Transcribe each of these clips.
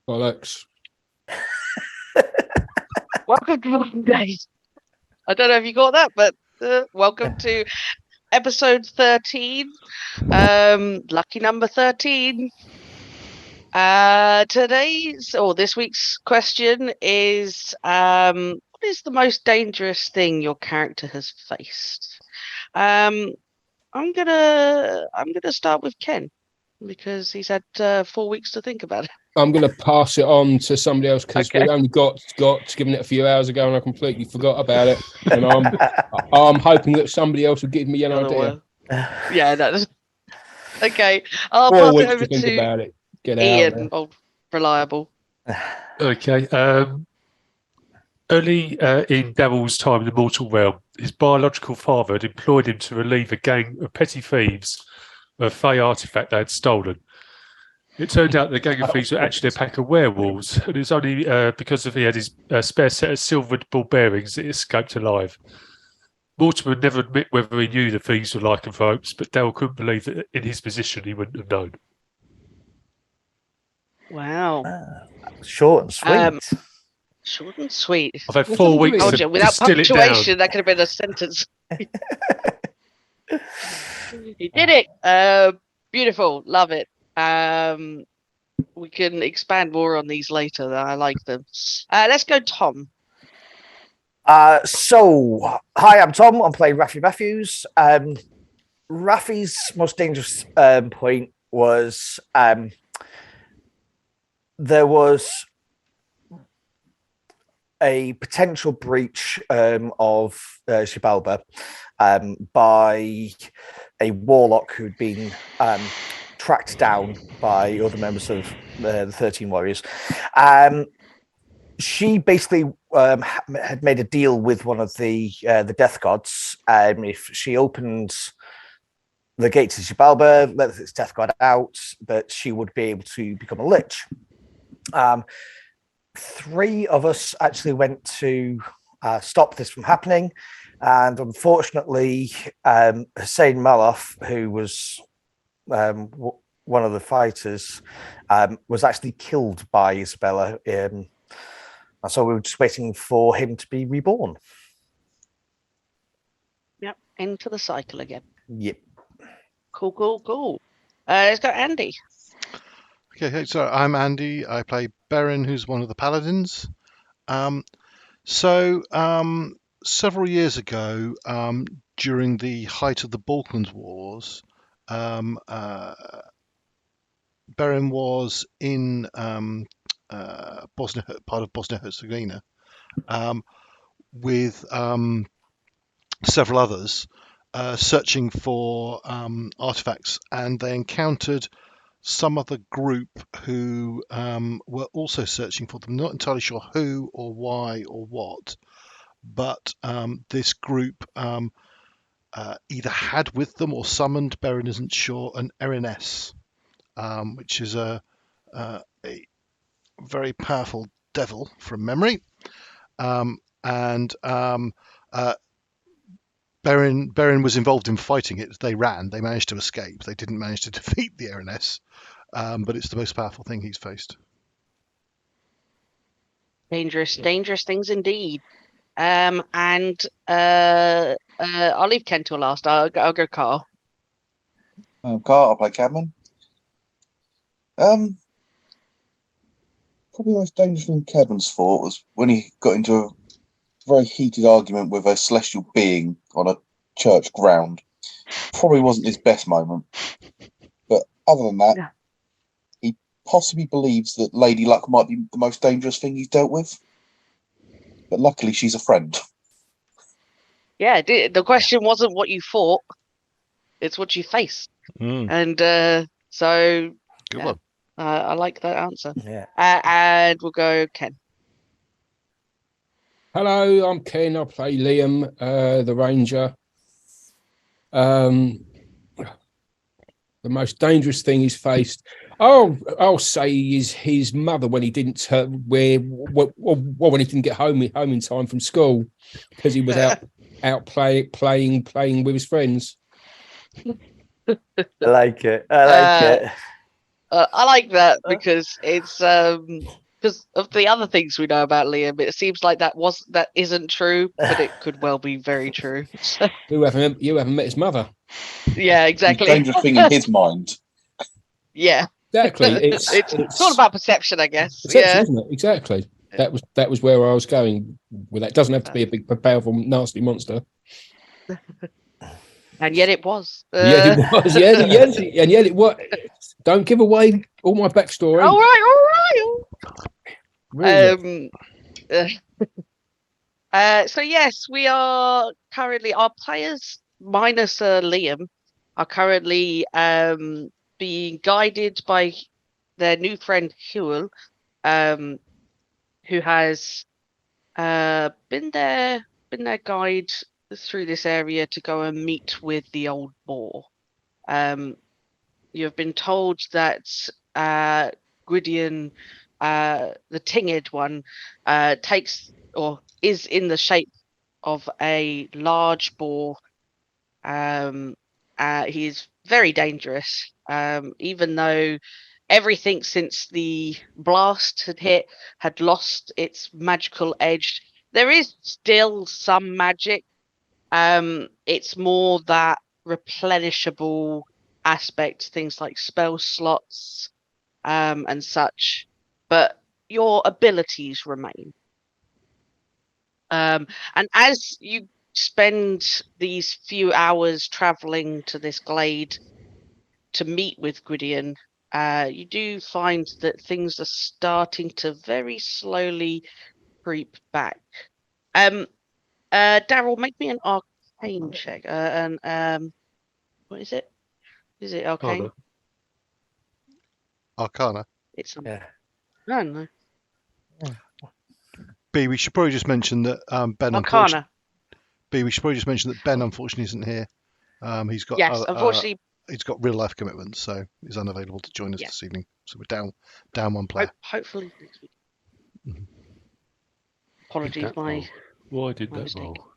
Alex. Welcome to Modern Daze. I don't know if you got that, but welcome to episode 13. Lucky number 13. This week's question is, what is the most dangerous thing your character has faced? I'm gonna start with Ken because he's had 4 weeks to think about it. I'm going to pass it on to somebody else because Okay. we only got given it a few hours ago and I completely forgot about it. And I'm hoping that somebody else will give me an idea. Yeah, that's okay. I'll 4 pass it weeks over to think to about it. Get Ian, out. old reliable. Okay. Early in Darrell's time in the mortal realm, his biological father had employed him to relieve a gang of petty thieves of a Fey artifact they had stolen. It turned out the gang of thieves were actually a pack of werewolves, and it was only because he had his spare set of silvered ball bearings that he escaped alive. Mortimer would never admit whether he knew the thieves were lycanthropes, but Darrell couldn't believe that in his position he wouldn't have known. Wow. Short and sweet. Short and sweet. I've had 4 weeks Told to you, without distill it punctuation, down. that could have been a sentence. He did it. Beautiful. Love it. We can expand more on these later. I like them. Let's go, Tom. Hi, I'm Tom. I'm playing Raphy Matthews. Raphy's most dangerous point was there was a potential breach of Xibalba by a warlock who'd been tracked down by other members of the 13 Warriors. She basically had made a deal with one of the death gods. If she opened the gates of Xibalba, let its death god out, that she would be able to become a lich. 3 of us actually went to stop this from happening. And unfortunately, Hussein Maloff, who was one of the fighters, was actually killed by Isabella. So we were just waiting for him to be reborn. Yep, into the cycle again. Yep. Cool. Let's go, Andy. Okay, so I'm Andy. I play Beren, who's one of the Paladins. Several years ago, during the height of the Balkans Wars, Beren was in part of Bosnia-Herzegovina, with several others searching for artifacts, and they encountered some other group who were also searching for them. Not entirely sure who or why or what, but this group either had with them or summoned, Beren isn't sure, an RNS, which is a very powerful devil from memory. Beren was involved in fighting it. They managed to escape. They didn't manage to defeat the RNS, but it's the most powerful thing he's faced. Dangerous things indeed. I'll leave Ken till last. I'll go Carl. I'm Carl. I play Cadman. Probably the most dangerous thing Cadman's fought was when he got into a very heated argument with a celestial being on a church ground. Probably wasn't his best moment, but other than that, Yeah. He possibly believes that Lady Luck might be the most dangerous thing he's dealt with. But luckily, she's a friend. Yeah, the question wasn't what you fought; it's what you faced. And so, Good one. I like that answer. Yeah. And we'll go Ken. Hello, I'm Ken. I play Liam, the Ranger. The most dangerous thing he's faced, I'll say, is his mother when he didn't when he didn't get home in time from school because he was out playing with his friends. I like it. I like that because it's because of the other things we know about Liam. It seems like that isn't true, but it could well be very true. You haven't met his mother. Yeah, The exactly. dangerous thing in his mind. Yeah, Exactly. it's all about perception, I guess. perception, Yeah, isn't it? Exactly. That was where I was going with that. It doesn't have to be a big, powerful, nasty monster. and yet it was. Yeah, it was. Yeah, and yet it was. Don't give away all my backstory. All right. Really. So yes, we are currently our players minus Liam are currently being guided by their new friend Huel, who has been their guide through this area to go and meet with the old boar. You have been told that Gwydion, the tinged one, takes or is in the shape of a large boar. He is very dangerous, even though everything since the blast had hit had lost its magical edge. There is still some magic. It's more that replenishable aspect, things like spell slots and such, but your abilities remain. And as you spend these few hours traveling to this glade to meet with Gwydion, you do find that things are starting to very slowly creep back. Darrell, make me an arcane check. What is it? Is it arcane? Arcana. It's Yeah. no, no. B, we should probably just mention that Ben. Arcana. B, we should probably just mention that Ben unfortunately isn't here. He's got Unfortunately, he's got real life commitments, so he's unavailable to join us this evening. So we're down one player. hopefully next week. Mhm. Apologies, Why did my that mistake. roll?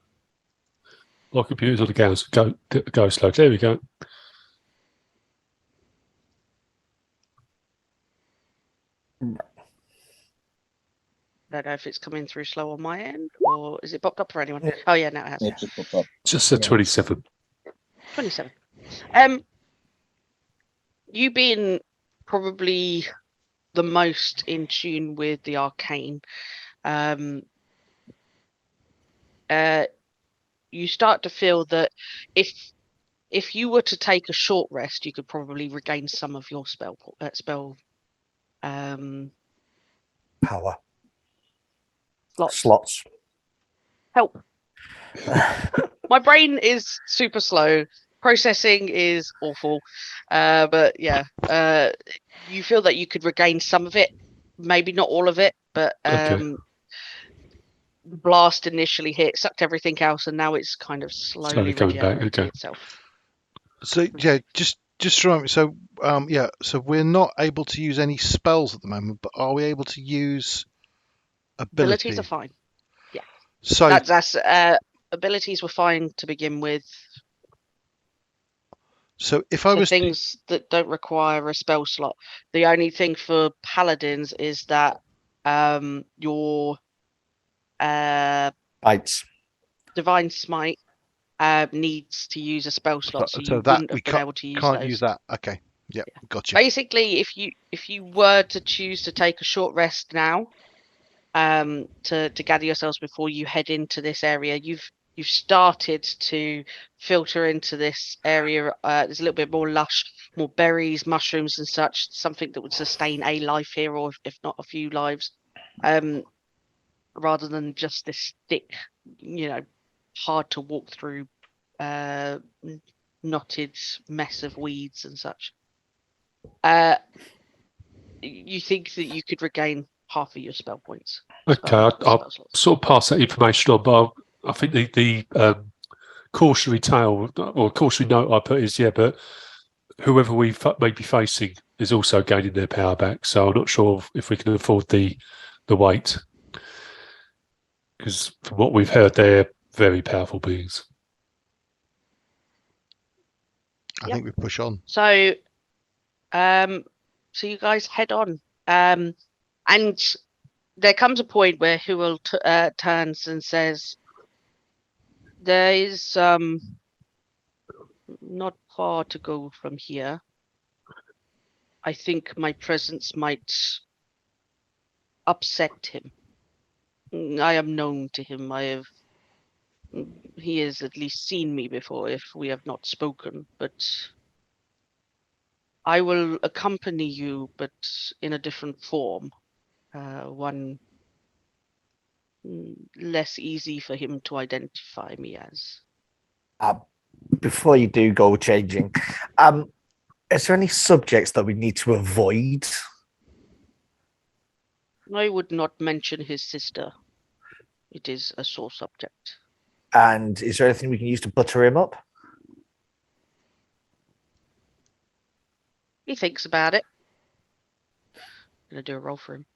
My computer's on the go slow. There we go. I don't know if it's coming through slow on my end, or is it popped up for anyone? Yeah. Oh yeah, now it has. It just popped up. Just a 27. 27. You being probably the most in tune with the arcane, you start to feel that if you were to take a short rest, you could probably regain some of your spell Power. slots. Help. My brain is super slow. Processing is awful. But yeah, you feel that you could regain some of it, maybe not all of it, but Okay. the blast initially hit, sucked everything else, and now it's kind of slowly coming back, regenerating okay. itself. So yeah, just remind me. So so we're not able to use any spells at the moment, but are we able to use Abilities are fine. Yeah. So That's abilities were fine to begin with. so if I was Things that don't require a spell slot. The only thing for paladins is that your Bites. divine smite needs to use a spell slot, so you so that wouldn't we have been able to use can't those. use that. Okay, yeah, gotcha. Basically, if you were to choose to take a short rest now, to gather yourselves before you head into this area, you've started to filter into this area. There's a little bit more lush, more berries, mushrooms, and such. Something that would sustain a life here, or if not a few lives, rather than just this thick, hard to walk through, knotted mess of weeds and such. You think that you could regain half of your spell points. Okay, I'll sort of pass that information on, but I think the cautionary tale or cautionary note I put is, but whoever we may be facing is also gaining their power back. So I'm not sure if we can afford the wait, because from what we've heard, they're very powerful beings. I think we push on. So, So you guys head on. And there comes a point where Huel turns and says, there is not far to go from here. I think my presence might upset him. I am known to him. He has at least seen me before, if we have not spoken, but I will accompany you, but in a different form. One less easy for him to identify me as. Before you do go changing, is there any subjects that we need to avoid? I would not mention his sister. It is a sore subject. And is there anything we can use to butter him up? He thinks about it. I'm going to do a roll for him.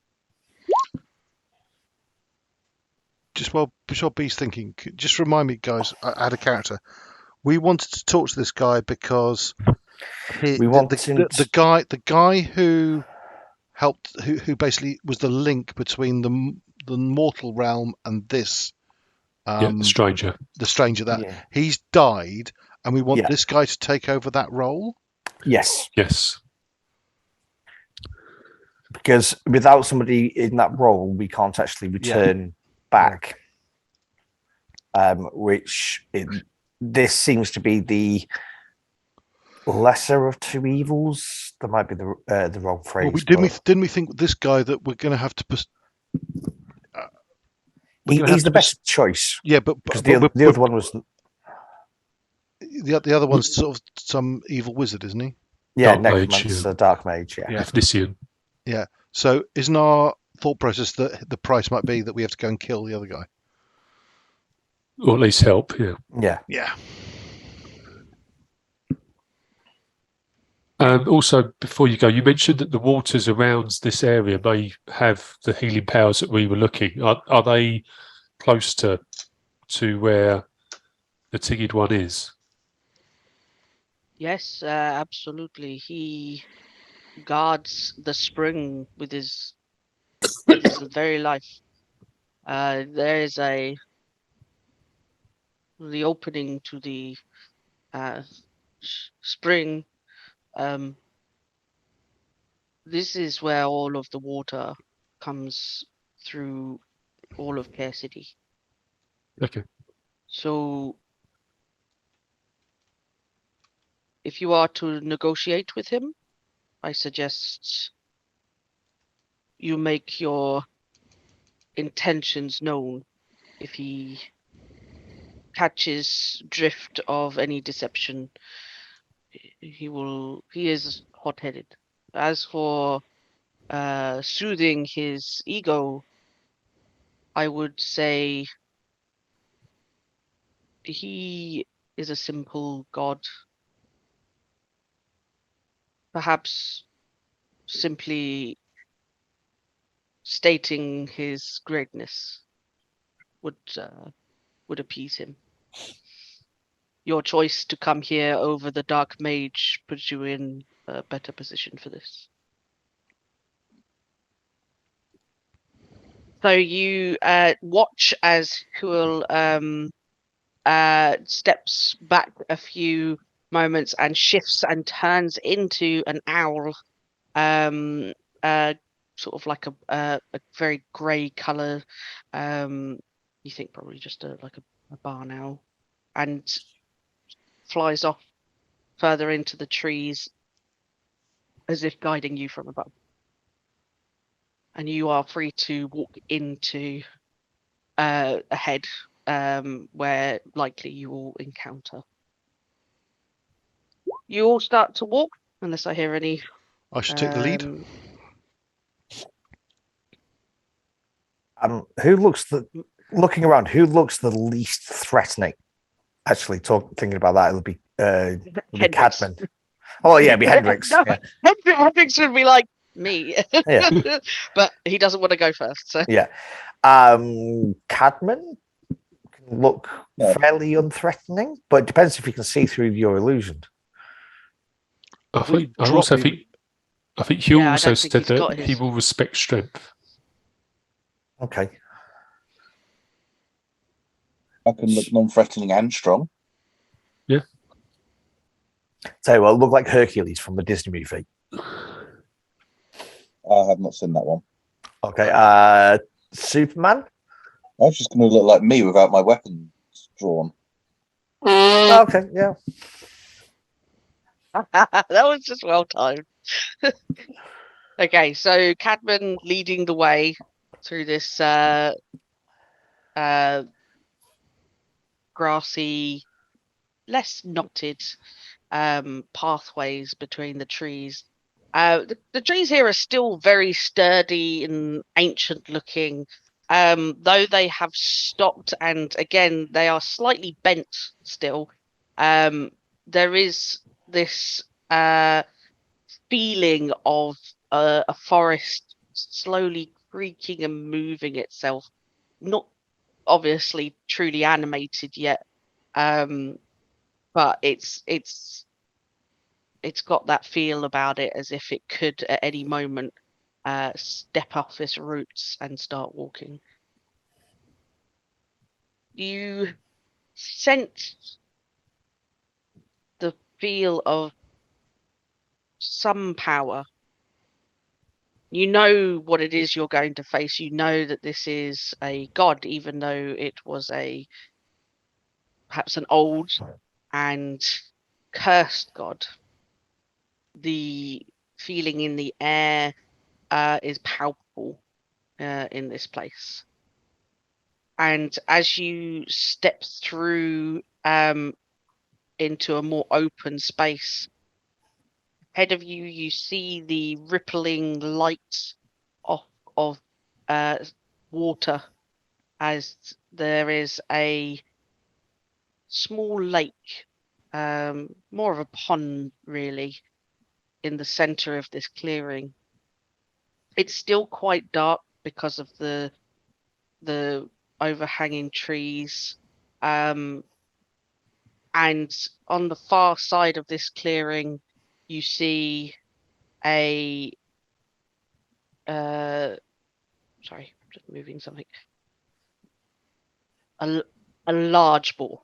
Just while Bea's thinking, just remind me, guys, I had a character. We wanted to talk to this guy because the guy who helped, who basically was the link between the mortal realm and this. The stranger. The stranger he's died, and we want this guy to take over that role. Yes. Yes. Because without somebody in that role, we can't actually return back. This seems to be the lesser of two evils. That might be the wrong phrase. Well, didn't we think this guy that we're going to have to? He's the best choice. Yeah, but the other one was the other one's sort of some evil wizard, isn't he? Yeah, Dark necromancer, mage, dark mage. Yeah, Ethnician. Yeah. So isn't our thought process that the price might be that we have to go and kill the other guy, or at least help? Yeah. Also, before you go, you mentioned that the waters around this area may have the healing powers that we were looking. Are they close to where the Tinged one is? Yes, absolutely. He guards the spring with his very life. There is the opening to the spring. This is where all of the water comes through all of Care City. Okay. So if you are to negotiate with him, I suggest you make your intentions known. If he catches drift of any deception, he is hot-headed. As for soothing his ego, I would say he is a simple god. Perhaps simply stating his greatness would appease him. Your choice to come here over the dark mage puts you in a better position for this. So you watch as Huel steps back a few moments and shifts and turns into an owl, sort of like a very grey colour. You think probably just like a barn owl, and flies off further into the trees as if guiding you from above. And you are free to walk into ahead, where likely you will encounter. You all start to walk, unless I hear any. I should take the lead. Looking around, who looks the least threatening? Actually, thinking about that, it'll be Cadman. Oh yeah, it'd be Hendrix. No, yeah. Hendrix would be like me. Yeah. But he doesn't want to go first. So yeah, Cadman can look fairly unthreatening, but it depends if you can see through your illusion. I also think I think Hugh Yeah, I also don't think said he's that got he his. will respect strength. Okay. I can look non-threatening and strong. So well, look like Hercules from the Disney movie. I have not seen that one. Okay. Superman. I was just going to look like me without my weapons drawn. Okay. Yeah. That was just well timed. Okay, so Cadman leading the way through this grassy, less knotted pathways between the trees. The trees here are still very sturdy and ancient looking, though they have stopped, and again they are slightly bent still. There is this feeling of a forest slowly creaking and moving itself, not obviously truly animated yet, but it's got that feel about it as if it could at any moment step off its roots and start walking. You sense the feel of some power. You know what it is you're going to face. You know that this is a god, even though it was perhaps an old and cursed god. The feeling in the air is palpable in this place. And as you step through into a more open space, ahead of you, you see the rippling light of water, as there is a small lake, more of a pond really, in the center of this clearing. It's still quite dark because of the overhanging trees, and on the far side of this clearing you see a sorry, I'm just moving something, a large boar,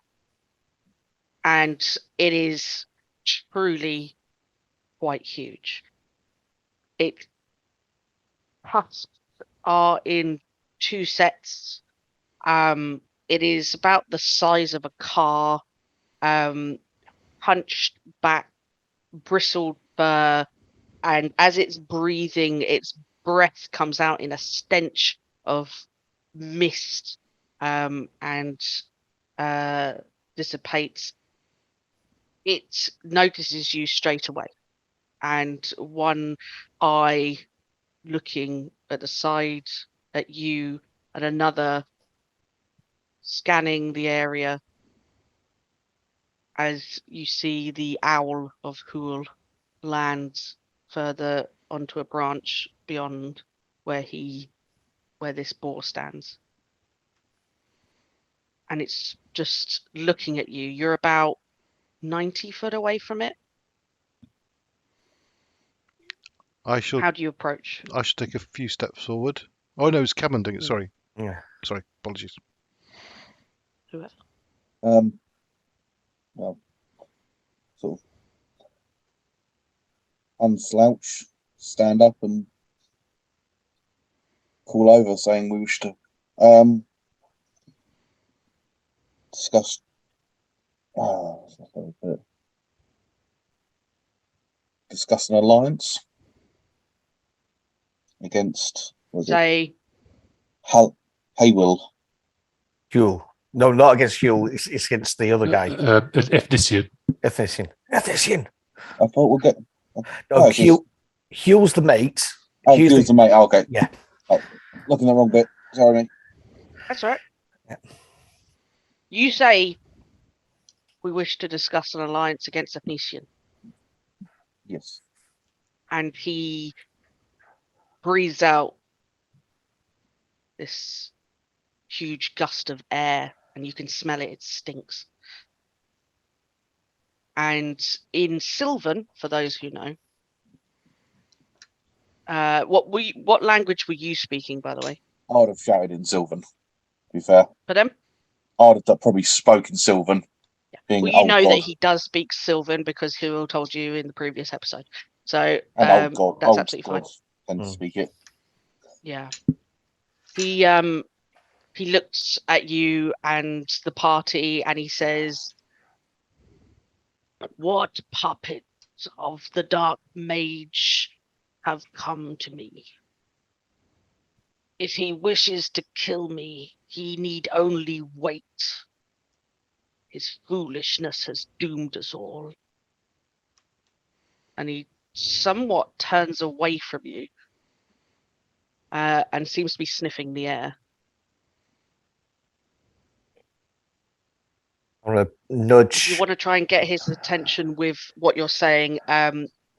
and it is truly quite huge. Its tusks are in two sets. It is about the size of a car, hunched back, bristled fur, and as it's breathing, its breath comes out in a stench of mist, and dissipates. It notices you straight away, and one eye looking at the side at you, and another scanning the area as you see the owl of Hool lands further onto a branch beyond where this boar stands. And it's just looking at you. You're about 90 foot away from it. I should How do you approach? take a few steps forward. Oh no, it's Cadman doing it. Sorry. Yeah. Sorry. Apologies. Whoever. Well, sort of unslouch, stand up and call over saying we wish to discuss discuss an alliance against, was it Say, Haywill? Huel. No, not against Huel. It's against the other guy. Ethnician. Ethnician. I thought we'll get. No, Oh, it's just- Huel's the mate. Oh, Hugh's Hugh's the mate. Oh, okay. Yeah. Oh, looking at the wrong bit. Sorry, mate. that's right. Yeah. You say, we wish to discuss an alliance against Ethnician. Yes. And he breathes out this huge gust of air, and you can smell it. It stinks. And in Sylvan, for those who know, What language were you speaking, by the way? I would have shouted in Sylvan, to be fair. For them? I would have probably spoken Sylvan. Yeah. Being Well, you old know God. that he does speak Sylvan because Hyrule told you in the previous episode. So And old God. that's Old absolutely fine. God tend to speak it. Yeah. He looks at you and the party and he says, "What puppets of the Dark Mage have come to me? If he wishes to kill me, he need only wait. His foolishness has doomed us all." And he somewhat turns away from you and seems to be sniffing the air. I'm gonna nudge. You want to try and get his attention with what you're saying.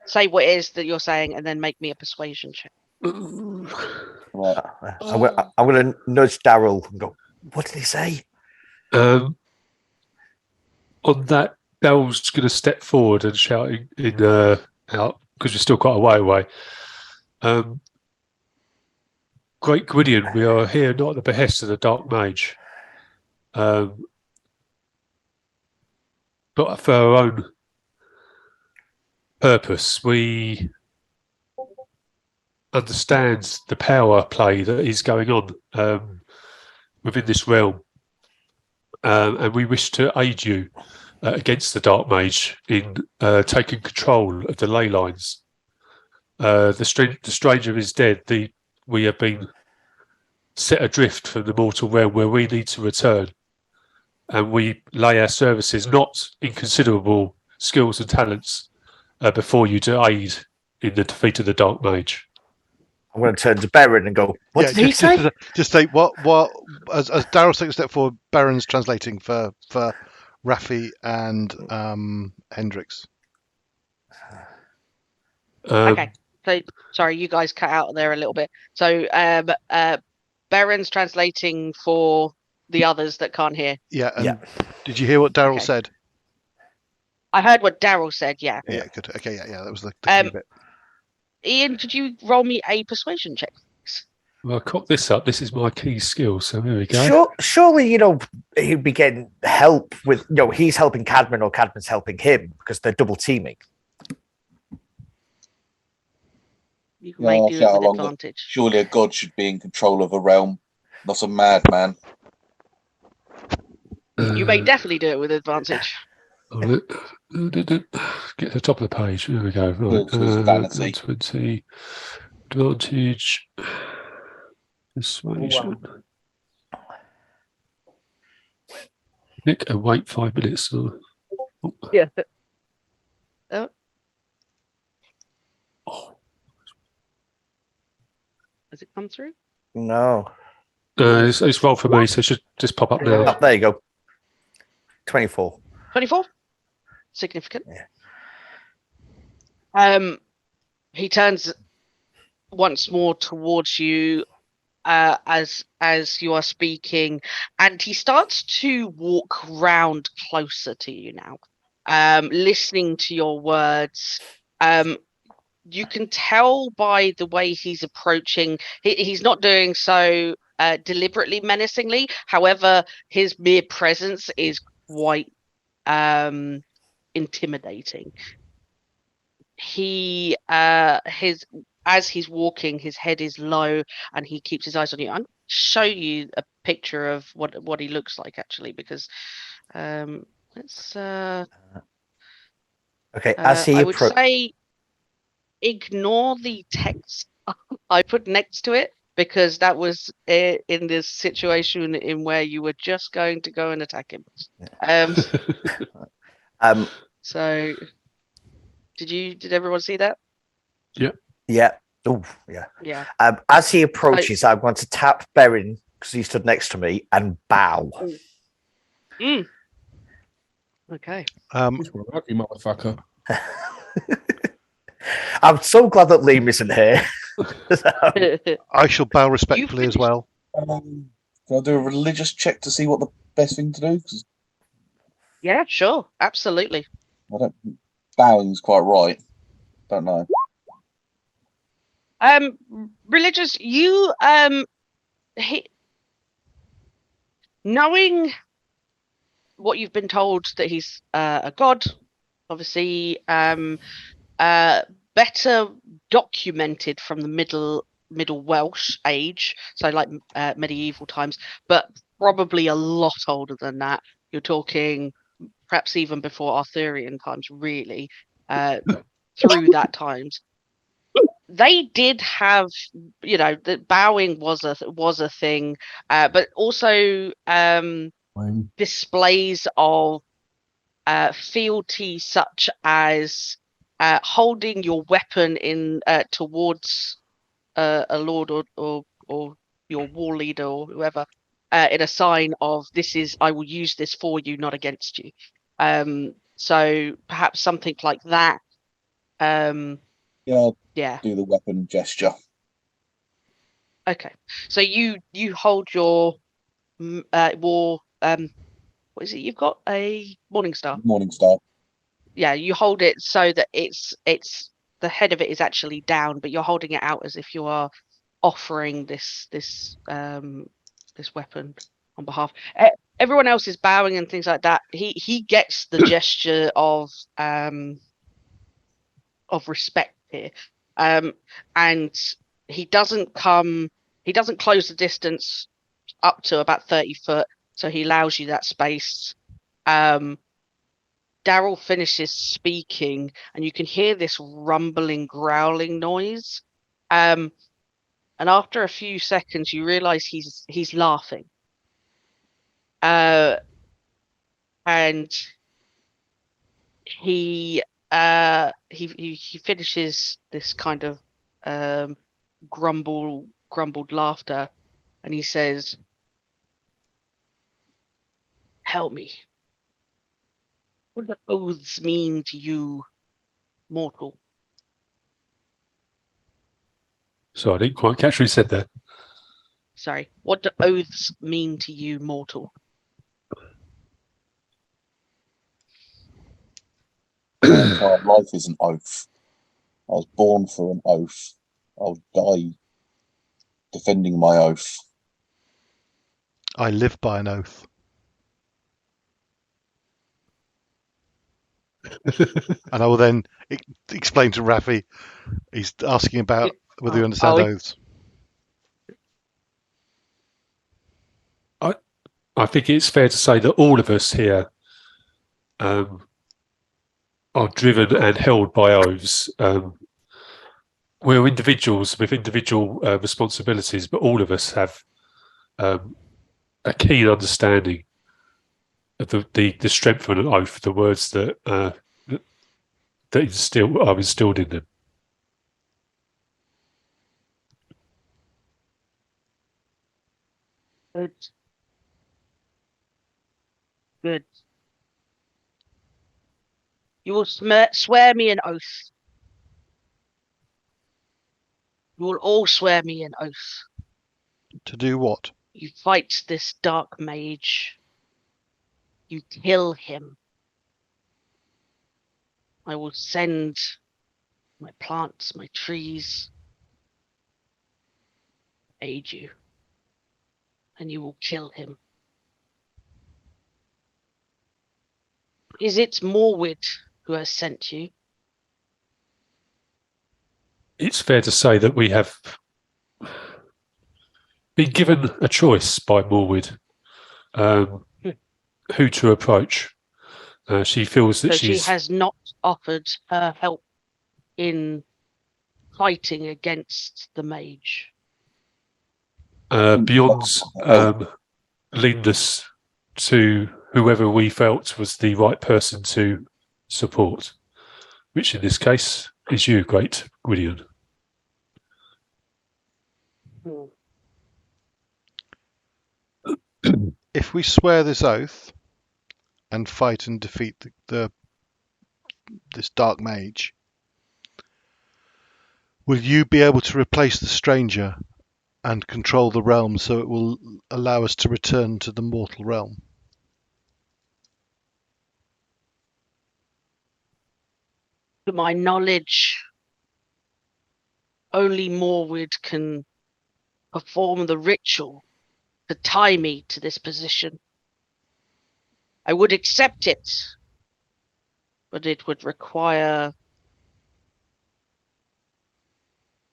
Say what it is that you're saying and then make me a persuasion check. Right. I'm gonna nudge Darrell and go, "What did he say?" On that, Darrell's going to step forward and shout in out because we're still quite a way away. Great Gwydion, we are here not at the behest of the Dark Mage, but for our own purpose. We understand the power play that is going on within this realm, and we wish to aid you against the Dark Mage in taking control of the ley lines. The stranger is dead. We have been set adrift from the mortal realm where we need to return, and we lay our services, not inconsiderable skills and talents, before you to aid in the defeat of the Dark Mage. I'm going to turn to Baron and go, "What did he say?" Just say what as Darrell takes a step forward, Baron's translating for Raphy and Hendrix. Okay. So sorry, you guys cut out there a little bit. So Baron's translating for the others that can't hear. Yeah, and did you hear what Darrell said? I heard what Darrell said, yeah. Yeah, good. Okay, yeah, that was the key bit. Ian, could you roll me a persuasion check? Well, I cocked this up. This is my key skill, so there we go. Surely, he'd be getting help with, he's helping Cadman or Cadman's helping him because they're double teaming. You may do it with advantage. Surely a god should be in control of a realm, not a madman. You may definitely do it with advantage. Get to the top of the page. There we go. Right. 20 advantage. Persuasion. Nick, and wait 5 minutes. Yeah. Has it come through? No. It's rolled for me, so it should just pop up now. Oh, there you go. 24. 24? Significant. Yeah. He turns once more towards you as you are speaking, and he starts to walk round closer to you now, listening to your words. You can tell by the way he's approaching. He's not doing so deliberately menacingly. However, his mere presence is quite intimidating. As he's walking, his head is low and he keeps his eyes on you. I'm going to show you a picture of what he looks like, actually, because let's okay, as he I would say ignore the text I put next to it, because that was in this situation in where you were just going to go and attack him. So did everyone see that? Yeah. Oh, yeah. Yeah. As he approaches, I'm going to tap Berin because he stood next to me and bow. Okay. You motherfucker. I'm so glad that Liam isn't here. I shall bow respectfully as well. Can I do a religious check to see what the best thing to do? Yeah, sure, absolutely. I don't. Bowing's quite right. Don't know. Religious, you knowing what you've been told that he's a god, obviously, better documented from the middle Welsh age, so like medieval times, but probably a lot older than that. You're talking perhaps even before Arthurian times, really, through that times. They did have, the bowing was a thing, but also displays of fealty, such as holding your weapon in towards a lord or your war leader or whoever, in a sign of I will use this for you, not against you. So perhaps something like that. Yeah, do the weapon gesture. Okay, so you hold your war. What is it? You've got a Morningstar. Morningstar. Yeah, you hold it so that it's the head of it is actually down, but you're holding it out as if you are offering this weapon on behalf. Everyone else is bowing and things like that. He gets the gesture of respect here, and he doesn't close the distance up to about 30 foot, so he allows you that space. Darrell finishes speaking, and you can hear this rumbling, growling noise. And after a few seconds, you realize he's laughing. And he finishes this kind of grumbled laughter, and he says, "Help me. What do oaths mean to you, mortal?" So I didn't quite catch what he said there. Sorry. What do oaths mean to you, mortal? My entire life is an oath. I was born for an oath. I'll die defending my oath. I live by an oath. And I will then explain to Raphy. He's asking about whether you understand oaths. I think it's fair to say that all of us here are driven and held by oaths. We're individuals with individual responsibilities, but all of us have a keen understanding of the strength of an oath, the words that are instilled in them. Good. You will swear me an oath. You will all swear me an oath. To do what? You fight this dark mage. You kill him. I will send my plants, my trees, aid you. And you will kill him. Is it Morwood who has sent you? It's fair to say that we have been given a choice by Morwood who to approach. She feels that she has not offered her help in fighting against the mage. Beyond leaned us to whoever we felt was the right person to support, which in this case is you, Great Gwydion. If we swear this oath and fight and defeat this dark mage, will you be able to replace the stranger and control the realm so it will allow us to return to the mortal realm? To my knowledge, only Morwood can perform the ritual to tie me to this position. I would accept it, but it would require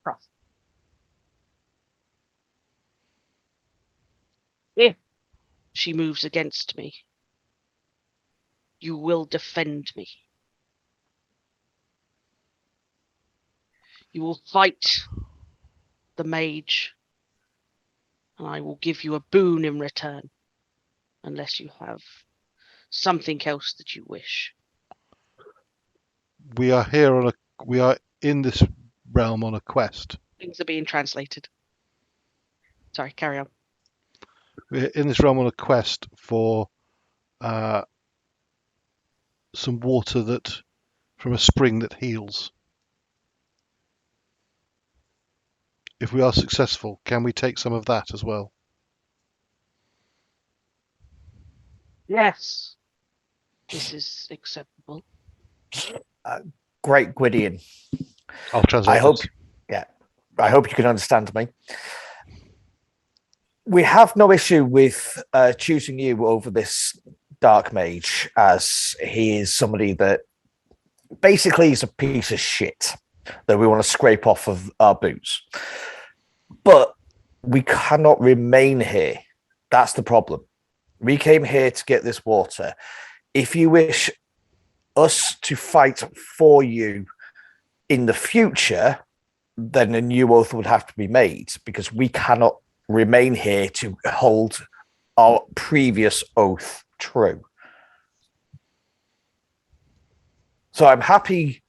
trust. If she moves against me, you will defend me. You will fight the mage, and I will give you a boon in return, unless you have something else that you wish. We are in this realm on a quest. Things are being translated. Sorry, carry on. We're in this realm on a quest for some water from a spring that heals. If we are successful, can we take some of that as well? Yes, this is acceptable. Great, Gwydion. I'll translate. I hope you can understand me. We have no issue with choosing you over this dark mage, as he is somebody that basically is a piece of shit that we want to scrape off of our boots. But we cannot remain here. That's the problem. We came here to get this water. If you wish us to fight for you in the future, then a new oath would have to be made, because we cannot remain here to hold our previous oath true. So I'm happy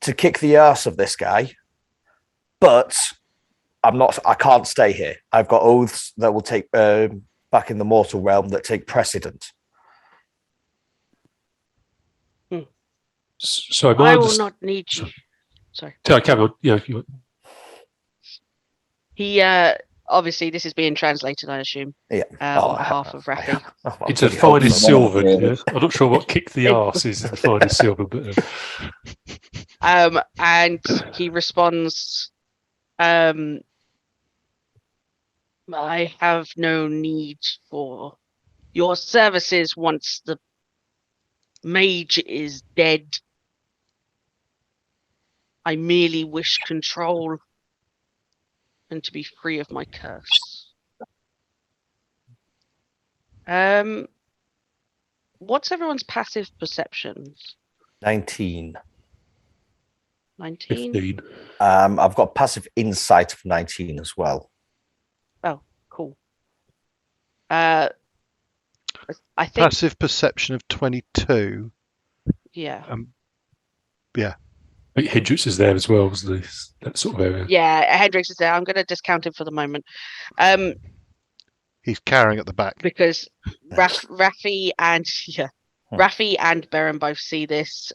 to kick the ass of this guy, but I can't stay here. I've got oaths that will take back in the mortal realm that take precedent. Sorry, I will not need you. Sorry. Cameron, yeah, if you He obviously this is being translated, I assume. Yeah. On behalf of Raphy. it's a finest silver. Yeah. I'm not sure what kick the arse is in finest silver, but and he responds, I have no need for your services once the mage is dead. I merely wish control and to be free of my curse. What's everyone's passive perceptions? 19. 19? 15. I've got passive insight of 19 as well. Oh, cool. I think Passive perception of 22. yeah. Yeah. Hendrix is there as well, wasn't he? That sort of area. Yeah, Hendrix is there. I'm going to discount him for the moment. He's carrying at the back. Because Raphy and Raphy and Beren both see this.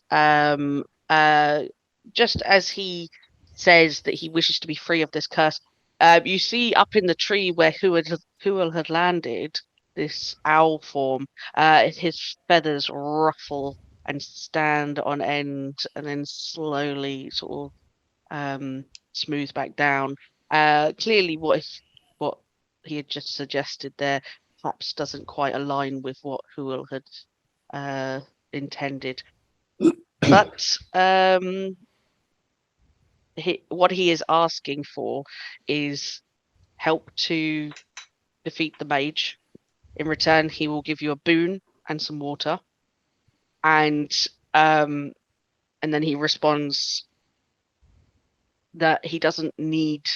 Just as he says that he wishes to be free of this curse, you see up in the tree where Huel had landed, this owl form, his feathers ruffle and stand on end, and then slowly sort of smooth back down. Clearly, what he had just suggested there perhaps doesn't quite align with what Huel had intended. But what he is asking for is help to defeat the mage. In return, he will give you a boon and some water. And then he responds that he doesn't need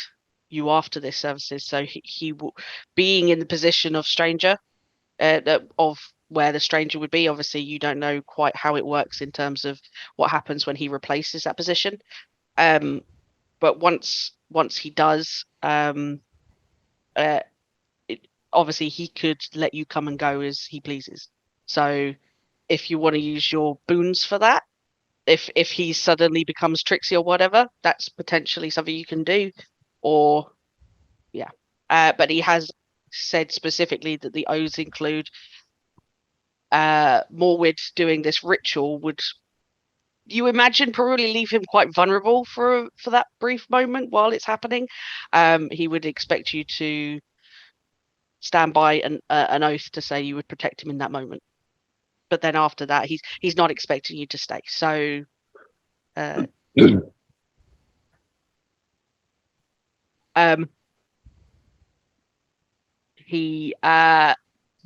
you after this services. So he will, being in the position of stranger, of where the stranger would be. Obviously, you don't know quite how it works in terms of what happens when he replaces that position. But once he does, obviously he could let you come and go as he pleases. So if you want to use your boons for that, if he suddenly becomes tricksy or whatever, that's potentially something you can do. Or but he has said specifically that the oaths include Morwood doing this ritual would you imagine probably leave him quite vulnerable for that brief moment while it's happening. He would expect you to stand by an oath to say you would protect him in that moment. But then after that, he's not expecting you to stay. So, he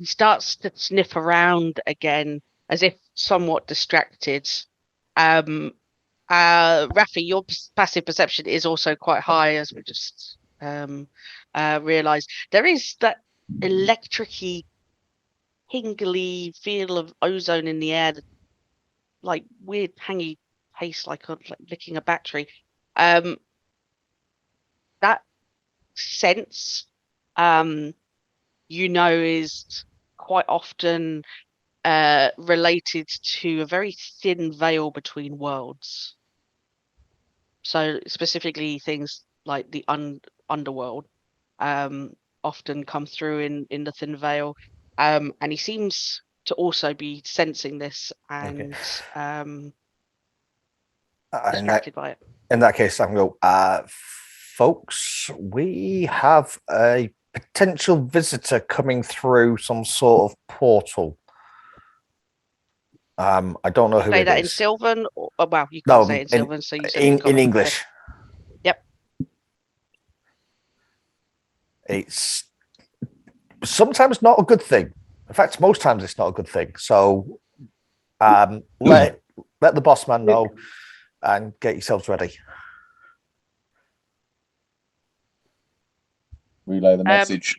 starts to sniff around again, as if somewhat distracted. Raphy, your passive perception is also quite high, as we just realised. There is that electric-y, tingly feel of ozone in the air, like weird hangy taste, like licking a battery. That sense, is quite often related to a very thin veil between worlds. So specifically things like the underworld often come through in the thin veil. And he seems to also be sensing this and distracted by it. In that case, I'm going to go, folks, we have a potential visitor coming through some sort of portal. I don't know who say it that is. in Sylvan? Well, you can't say it in Sylvan, so you said in English. Yep. It's sometimes not a good thing. In fact, most times it's not a good thing. So let the boss man know and get yourselves ready. Relay the message.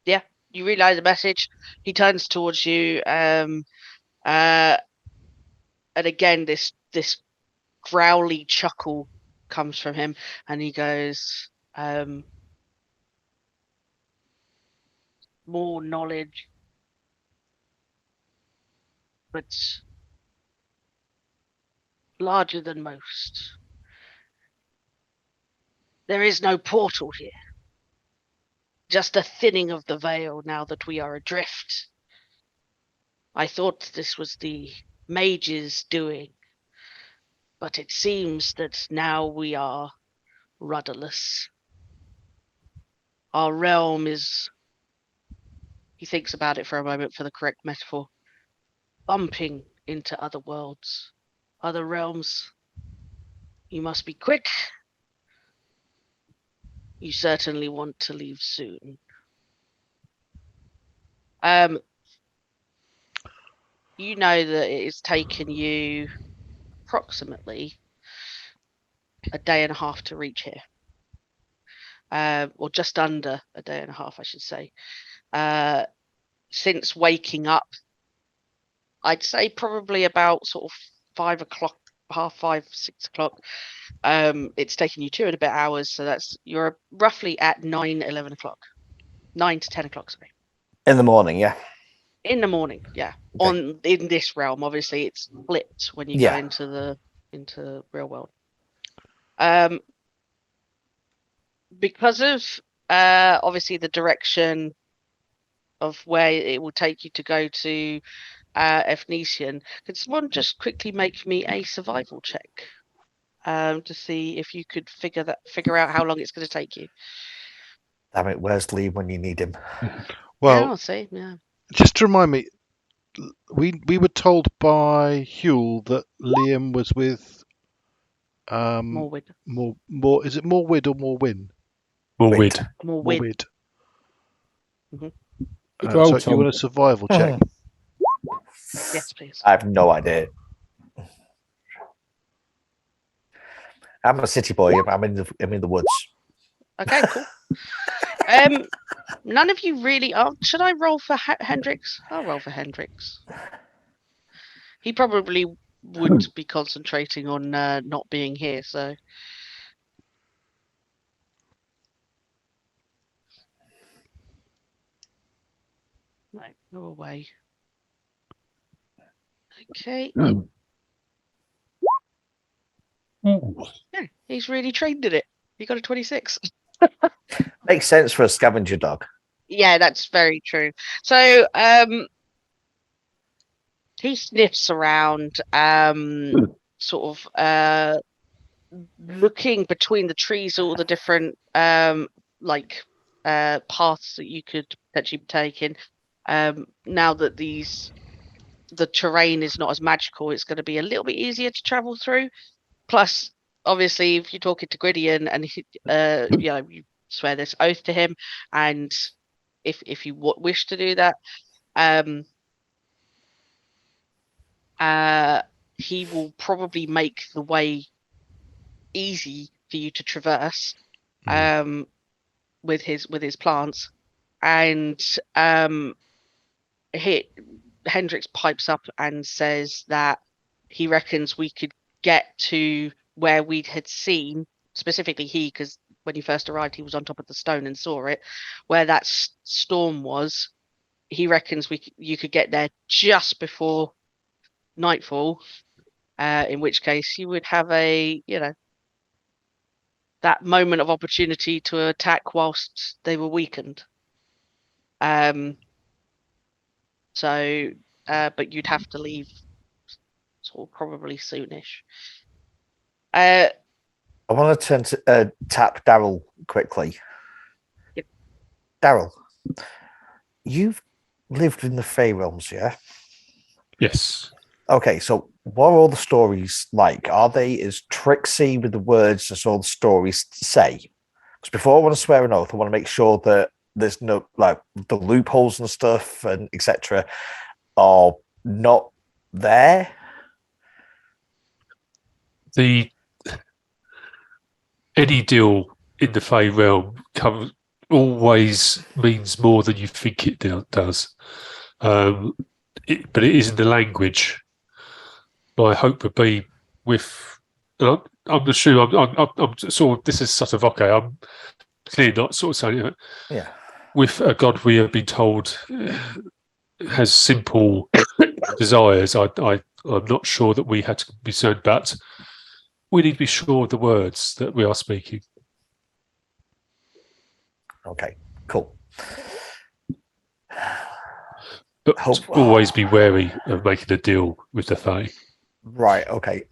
Yeah, you relay the message. He turns towards you, and again this growly chuckle comes from him, and he goes, more knowledge, but larger than most. There is no portal here. Just a thinning of the veil now that we are adrift. I thought this was the mage's doing, but it seems that now we are rudderless. Our realm is, he thinks about it for a moment for the correct metaphor, bumping into other worlds, other realms. You must be quick. You certainly want to leave soon. You know that it has taken you approximately a day and a half to reach here. Or just under a day and a half, I should say. Since waking up, I'd say probably about sort of 5 o'clock, 5:30, 6 o'clock. It's taken you 2 and a bit hours, so you're roughly at 9, 11 o'clock. 9 to 10 o'clock, sorry. In the morning, yeah. In the morning, yeah. Okay. In this realm, obviously, it's flipped when you go into real world. Because of obviously the direction of where it will take you to go to Ethnician, could someone just quickly make me a survival check to see if you could figure out how long it's going to take you? Damn it, where's Lee when you need him? Well, yeah, I'll see. Yeah. Just to remind me, we were told by Huel that Liam was with Morwid. More is it Morwid or Morwin? Morwid. Morwid. So you want a survival check? Yes, please. I have no idea. I'm a city boy. I'm in the woods. Okay, cool. None of you really. Should I roll for Hendrix? I'll roll for Hendrix. He probably would be concentrating on not being here, so. Right, go away. Okay. Yeah, he's really trained in it. He got a 26. Makes sense for a scavenger dog. Yeah, that's very true. So, he sniffs around, sort of looking between the trees, all the different paths that you could potentially be taking. Now that the terrain is not as magical, it's going to be a little bit easier to travel through. Plus, obviously, if you're talking to Gwydion and you swear this oath to him, and if you wish to do that, he will probably make the way easy for you to traverse with his plants. And Hendrix pipes up and says that he reckons we could get to where we had seen, specifically because when he first arrived he was on top of the stone and saw it, where that storm was. He reckons you could get there just before nightfall, in which case you would have that moment of opportunity to attack whilst they were weakened. But you'd have to leave sort of probably soonish. I want to turn to tap Darrell quickly. Yep. Darrell, you've lived in the Fey realms, yeah? Yes. Okay, so what are all the stories like? Are they as tricksy with the words as all the stories say? Because before I want to swear an oath, I want to make sure that there's no, like, the loopholes and stuff and etc. are not there. Any deal in the Fey realm always means more than you think it does. But it is in the language. My hope would be with. I'm not sure. I'm sort of. This is sort of okay. I'm clearly not sort of saying it. Yeah. With a god we have been told has simple desires, I'm not sure that we had to be concerned, but we need to be sure of the words that we are speaking. Okay, cool. But always be wary of making a deal with the Fae. Right, okay.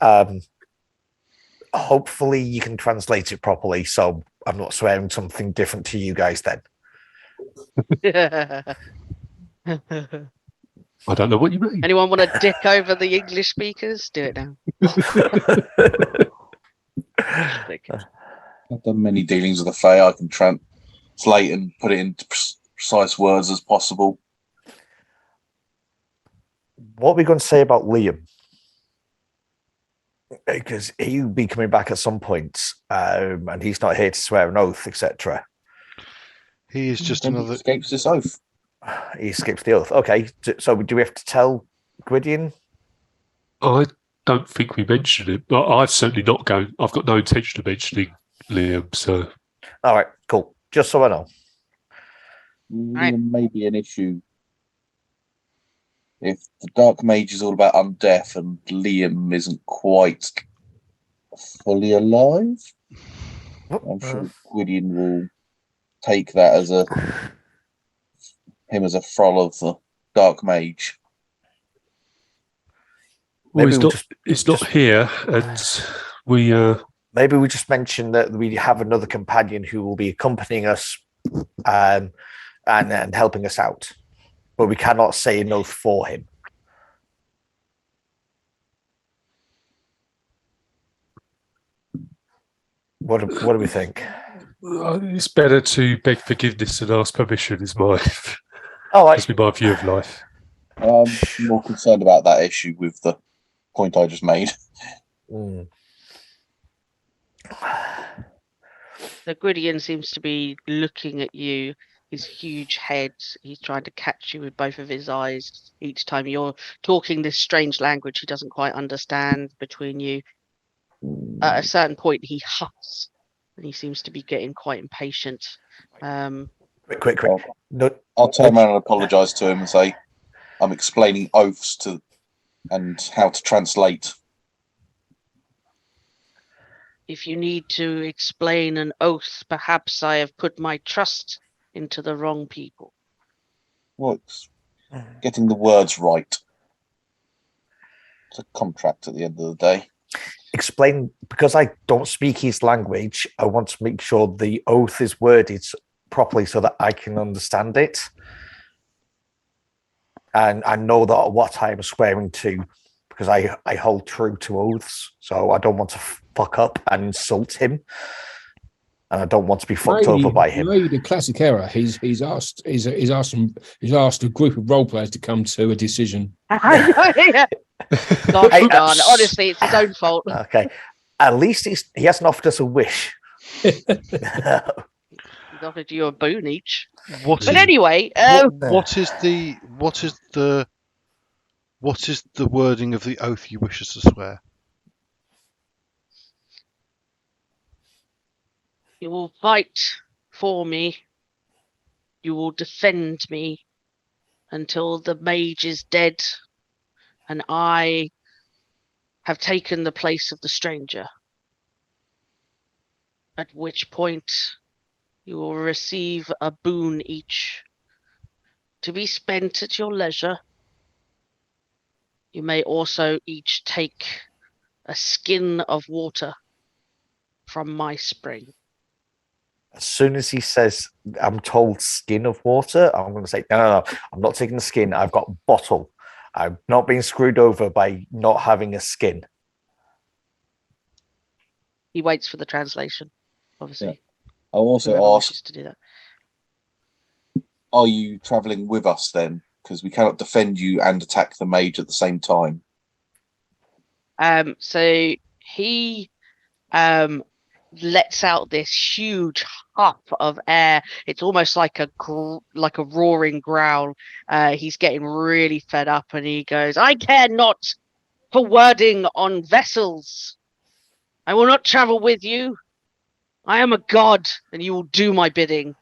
Hopefully you can translate it properly, so I'm not swearing something different to you guys then. I don't know what you mean. Anyone want to dick over the English speakers? Do it now. I've done many dealings with the Fae. I can translate and put it into precise words as possible. What are we going to say about Liam? Because he'll be coming back at some point, and he's not here to swear an oath, etc. He is just Then he another. escapes this oath. He escapes the oath. Okay, so do we have to tell Gwydion? I don't think we mentioned it, but I've certainly not going. I've got no intention of mentioning Liam. So, all right, cool. Just so I know. Liam may be an issue. If the Dark Mage is all about undeath and Liam isn't quite fully alive, I'm sure Gwydion will take that as him as a thrall of the Dark Mage. well, it's not here, and we. Maybe we just mention that we have another companion who will be accompanying us, and helping us out, but we cannot say an oath for him. What do we think? It's better to beg forgiveness than ask permission. Is my That's my view of life. I'm more concerned about that issue with the point I just made. The Gwydion seems to be looking at you, his huge head. He's trying to catch you with both of his eyes each time you're talking this strange language he doesn't quite understand between you. At a certain point, he huffs, and he seems to be getting quite impatient. Quick. I'll turn around and apologise to him and say, I'm explaining oaths and how to translate. If you need to explain an oath, perhaps I have put my trust into the wrong people. Well, it's getting the words right. It's a contract at the end of the day. Explain, because I don't speak his language, I want to make sure the oath is worded properly so that I can understand it. And I know that what I'm swearing to, because I hold true to oaths, so I don't want to fuck up and insult him. And I don't want to be fucked over by him. Made a classic error. He's asked a group of role players to come to a decision. I know, yeah. Gosh darn, honestly, it's his own fault. Okay. At least he hasn't offered us a wish. He's offered you a boon each. What But is- anyway, what is the wording of the oath you wish us to swear? you will fight for me. You will defend me until the mage is dead and I have taken the place of the stranger. At which point you will receive a boon each to be spent at your leisure. You may also each take a skin of water from my spring. As soon as he says, I'm told skin of water, I'm going to say, no, I'm not taking the skin. I've got bottle. I'm not being screwed over by not having a skin. He waits for the translation, obviously. I'll also Whoever ask, wishes to do that. are you travelling with us then? Because we cannot defend you and attack the mage at the same time. So he lets out this huge huff of air. It's almost like a roaring growl. He's getting really fed up, and he goes, "I care not for wording on vessels. I will not travel with you. I am a god, and you will do my bidding."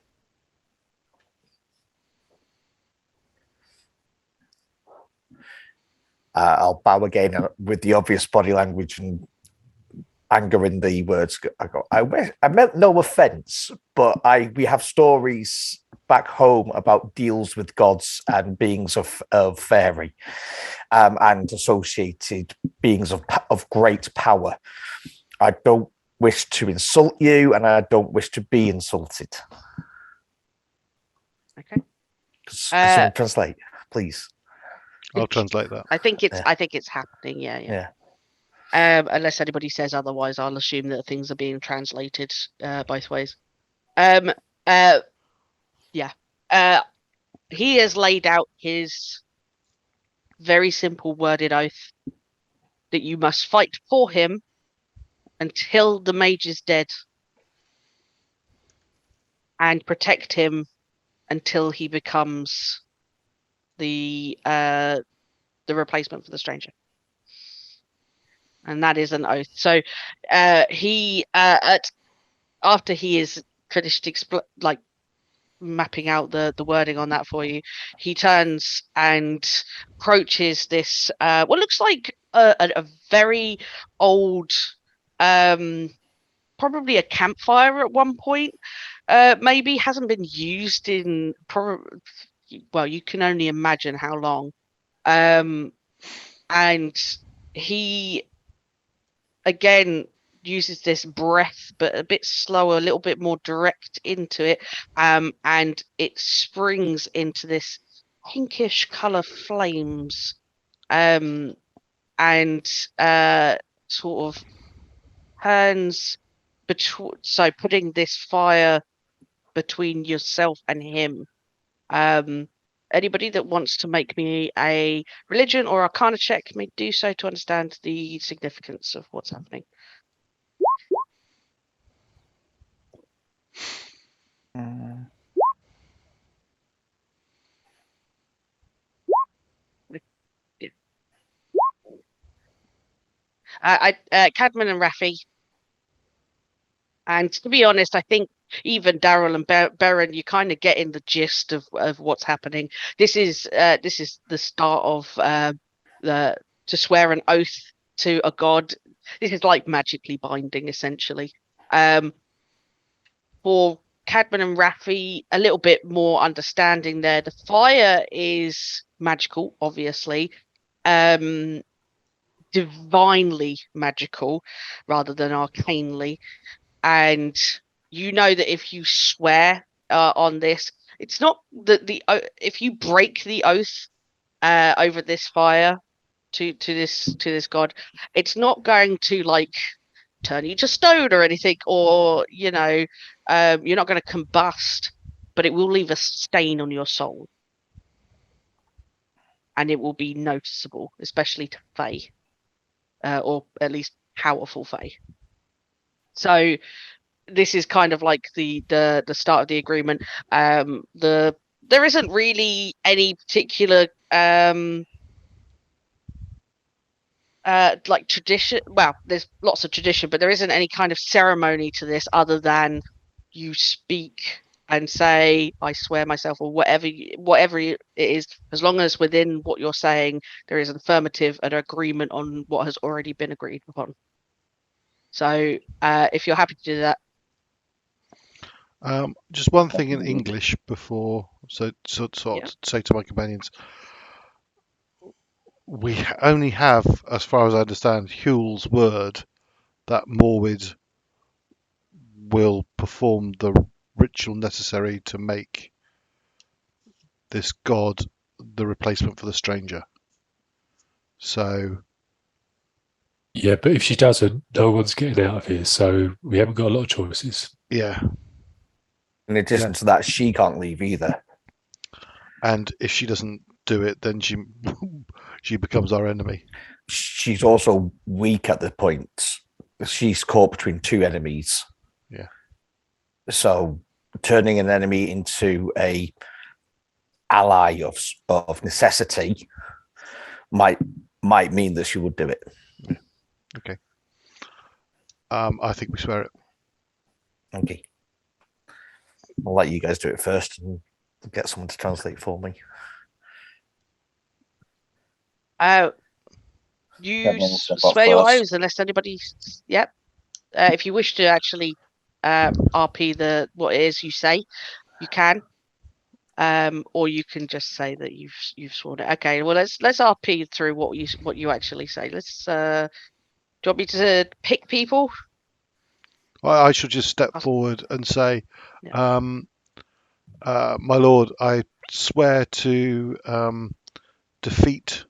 I'll bow again with the obvious body language and anger in the words. I meant no offense, but we have stories back home about deals with gods and beings of fairy and associated beings of great power. I don't wish to insult you, and I don't wish to be insulted. Okay. Someone translate, please. I'll translate that. I think it's Yeah. happening. Yeah. Yeah. Unless anybody says otherwise, I'll assume that things are being translated both ways. Yeah. He has laid out his very simple worded oath that you must fight for him until the mage is dead and protect him until he becomes the replacement for the stranger. And that is an oath. So he after he is finished mapping out the wording on that for you, he turns and approaches this what looks like a very old probably a campfire at one point, maybe hasn't been used in well, you can only imagine how long. And he again uses this breath, but a bit slower, a little bit more direct into it, and it springs into this pinkish color flames, and sort of turns between, so putting this fire between yourself and him. Anybody that wants to make me a religion or arcana check may do so to understand the significance of what's happening. Cadman and Raphy. And to be honest, I think even Darrell and Baron, you kind of get in the gist of what's happening. This is the start of to swear an oath to a god. This is like magically binding, essentially. For Cadman and Raphy, a little bit more understanding there. The fire is magical, obviously, divinely magical rather than arcanely, and you know that if you swear on this, it's not that if you break the oath over this fire to this god, it's not going to like turn you to stone or anything, or you're not going to combust, but it will leave a stain on your soul, and it will be noticeable, especially to Fae, or at least powerful Fae. So this is kind of like the start of the agreement. There isn't really any particular like tradition. Well, there's lots of tradition, but there isn't any kind of ceremony to this other than you speak and say, I swear myself, or whatever it is, as long as within what you're saying there is an affirmative, an agreement on what has already been agreed upon. So if you're happy to do that. Just one thing in English before, so say to my companions, we only have, as far as I understand, Huel's word that Morwood will perform the ritual necessary to make this god the replacement for the stranger. So Yeah, but if she doesn't, no one's getting out of here. So we haven't got a lot of choices. yeah, In addition to that, she can't leave either. and if she doesn't do it, then she becomes our enemy. She's also weak at the point. She's caught between two enemies. Yeah. So turning an enemy into a ally of necessity might mean that she would do it. Okay. I think we swear it. Okay. I'll let you guys do it first and get someone to translate for me. You swear your oaths unless anybody. Yep. If you wish to actually RP what it is you say, you can. Or you can just say that you've sworn it. Okay. Well, let's RP through what you actually say. Let's. Do you want me to pick people? I should just step forward and say, my lord, I swear to defeat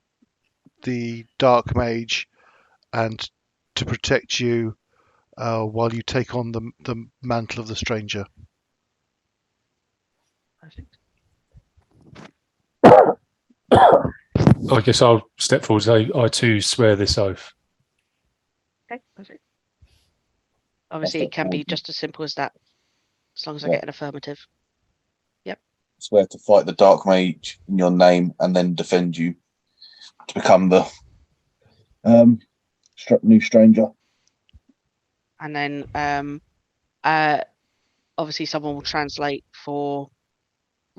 the Dark Mage and to protect you while you take on the mantle of the stranger. I guess I'll step forward and say, I too swear this oath. Okay, perfect. Obviously, it can be just as simple as that, as long as I get an affirmative. Yep. Swear to fight the Dark Mage in your name and then defend you to become the new stranger. And then, obviously, someone will translate for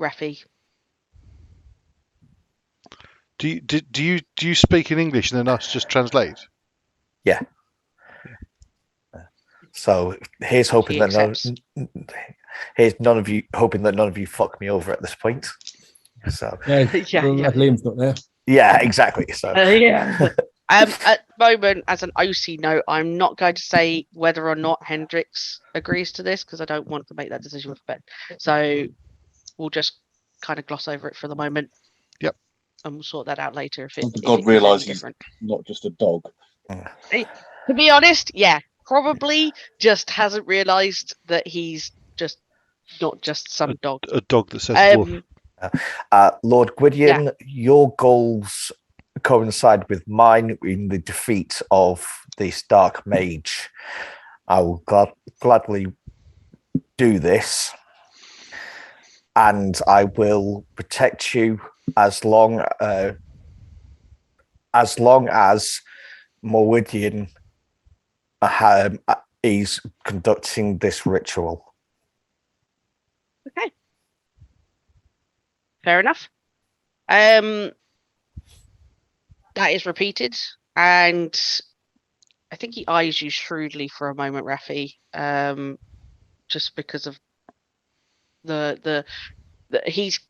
Raphy. Do you speak in English and then us just translate? Yeah. So here's hoping that none of you fuck me over at this point. So Yeah, Liam's not there. Yeah, exactly. So yeah. At the moment, as an OC note, I'm not going to say whether or not Hendrix agrees to this because I don't want to make that decision for Ben. So we'll just kind of gloss over it for the moment. Yep. And we'll sort that out later if the god realises he's not just a dog. To be honest, yeah, probably just hasn't realised that he's just not just some dog. A dog that says wolf. Lord Gwydion, your goals coincide with mine in the defeat of this Dark Mage. I will gladly do this, and I will protect you as long as Morwidian is conducting this ritual. Okay. Fair enough. That is repeated, and I think he eyes you shrewdly for a moment, Raphy, just because of he's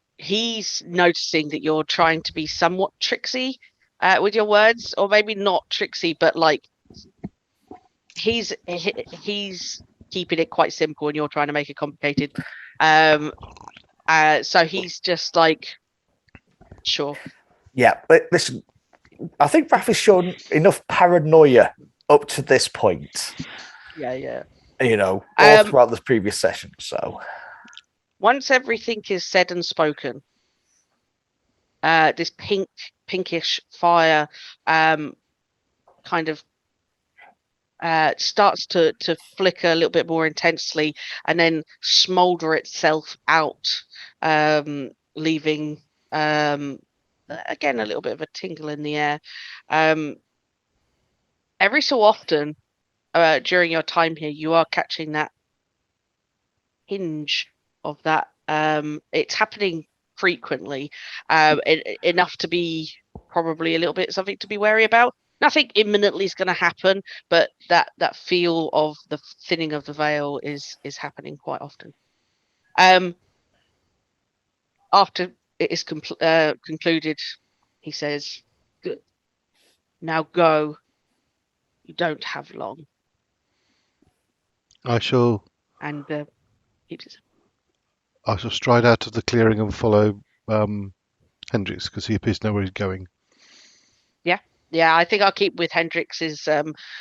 noticing that you're trying to be somewhat tricksy, with your words, or maybe not Trixie, but like he's keeping it quite simple, and you're trying to make it complicated. So he's just like, sure. Yeah, but listen, I think Raphy's shown enough paranoia up to this point. Yeah. All throughout the previous session. So once everything is said and spoken, this pinkish fire kind of starts to flicker a little bit more intensely and then smolder itself out, leaving again a little bit of a tingle in the air. Every so often during your time here, you are catching that hinge of that. It's happening frequently, enough to be probably a little bit something to be wary about. Nothing imminently is going to happen, but that feel of the thinning of the veil is happening quite often. After it is concluded, he says, "Good. Now go. You don't have long." I shall stride out of the clearing and follow Hendrix, because he appears to know where he's going. Yeah, I think I'll keep with Hendrix's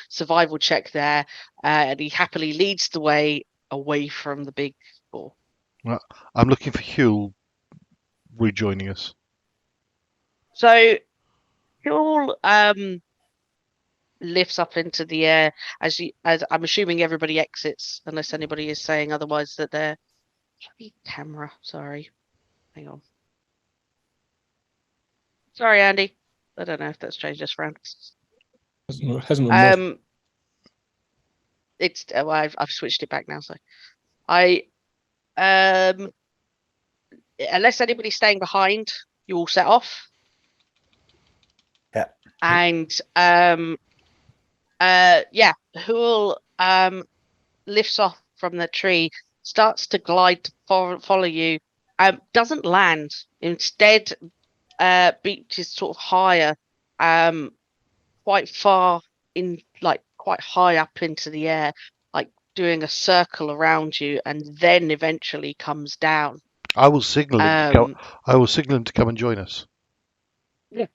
survival check there, and he happily leads the way away from the big door. I'm looking for Huel rejoining us. So Huel lifts up into the air as I'm assuming everybody exits, unless anybody is saying otherwise that they're camera. Sorry, hang on. Sorry, Andy. I don't know if that's changed just round. Hasn't it's I've switched it back now, so unless anybody's staying behind, you all set off. Yeah. And Huel lifts off from the tree, starts to glide to follow you, doesn't land. Instead, beaches sort of higher, quite far in, like quite high up into the air, like doing a circle around you, and then eventually comes down. I will signal him. I will signal him to come and join us. Yeah.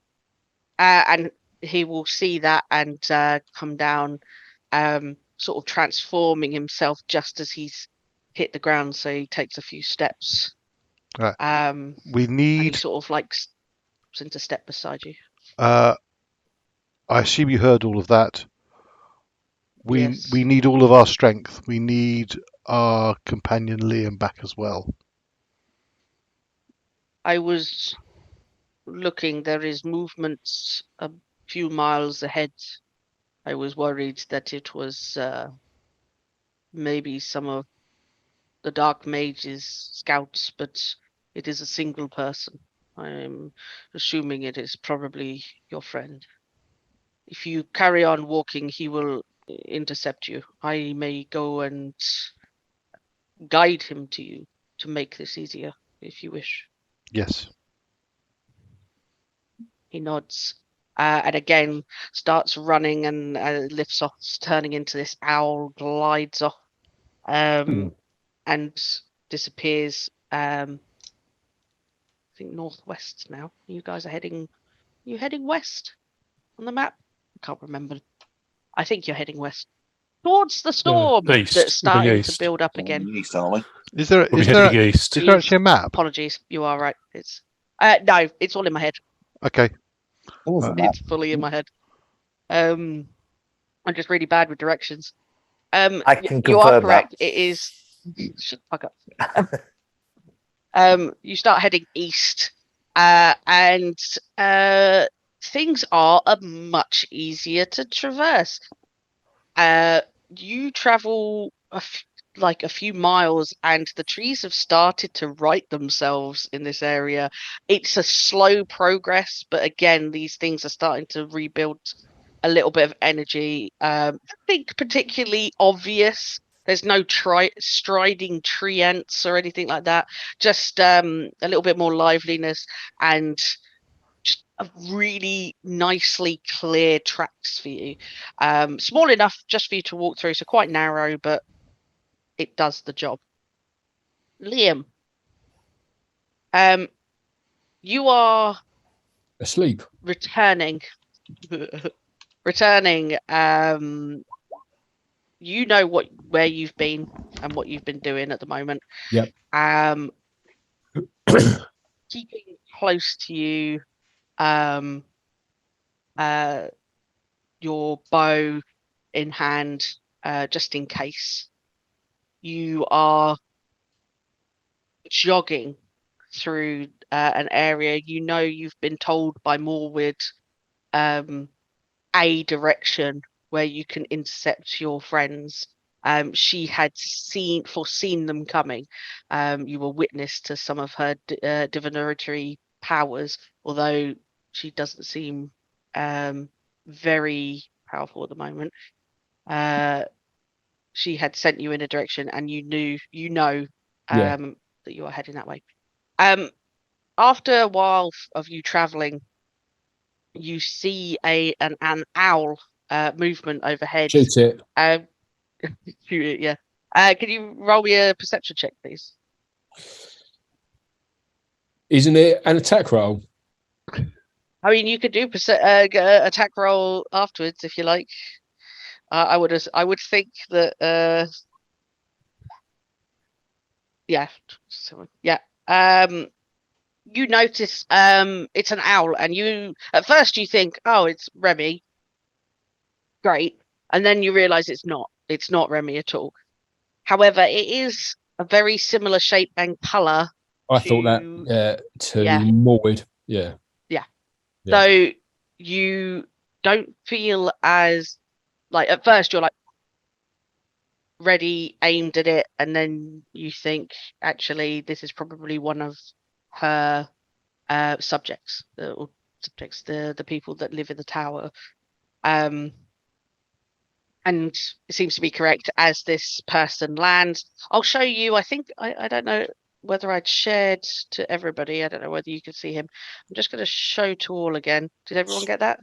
And he will see that and come down, sort of transforming himself just as he's hit the ground. So he takes a few steps. Right. We need. And he sort of like steps into step beside you. I assume you heard all of that. Yes. We need all of our strength. We need our companion Liam back as well. I was looking. There is movements a few miles ahead. I was worried that it was maybe some of the Dark Mage's scouts, but it is a single person. I'm assuming it is probably your friend. If you carry on walking, he will intercept you. I may go and guide him to you to make this easier, if you wish. Yes. He nods, and again starts running and lifts off, turning into this owl, glides off, and disappears. I think northwest now. You guys are heading. You heading west on the map? I can't remember. I think you're heading west towards the storm that's starting to build up again. East, aren't we? Is there actually a map? Apologies, you are right. It's no, it's all in my head. Okay. It's fully in my head. I'm just really bad with directions. I can you are confirm correct. that. It is. Shut the fuck up. You start heading east, and things are much easier to traverse. You travel like a few miles, and the trees have started to right themselves in this area. It's a slow progress, but again, these things are starting to rebuild a little bit of energy. I think particularly obvious. There's no striding tree ants or anything like that. Just a little bit more liveliness and just really nicely clear tracks for you. Small enough just for you to walk through, so quite narrow, but it does the job. Liam, you are Asleep. returning. You know where you've been and what you've been doing at the moment. Yep. Keeping close to you, your bow in hand, just in case. You are jogging through an area. You know you've been told by Morwood a direction where you can intercept your friends. She had foreseen them coming. You were witness to some of her divinatory powers, although she doesn't seem very powerful at the moment. She had sent you in a direction, and you know that you are heading that way. After a while of you traveling, you see an owl movement overhead. Shoot it. Shoot it, yeah. Can you roll me a perception check, please? Isn't it an attack roll? I mean, you could do attack roll afterwards if you like. I would think that. Yeah. You notice it's an owl, and you at first you think, oh, it's Remy. Great. And then you realize it's not Remy at all. However, it is a very similar shape and color. I thought that to Morwood. Yeah. So you don't feel as like at first you're like ready, aimed at it, and then you think actually this is probably one of her subjects, the people that live in the tower. And it seems to be correct as this person lands. I'll show you. I think I don't know whether I'd shared to everybody. I don't know whether you can see him. I'm just going to show to all again. Did everyone get that?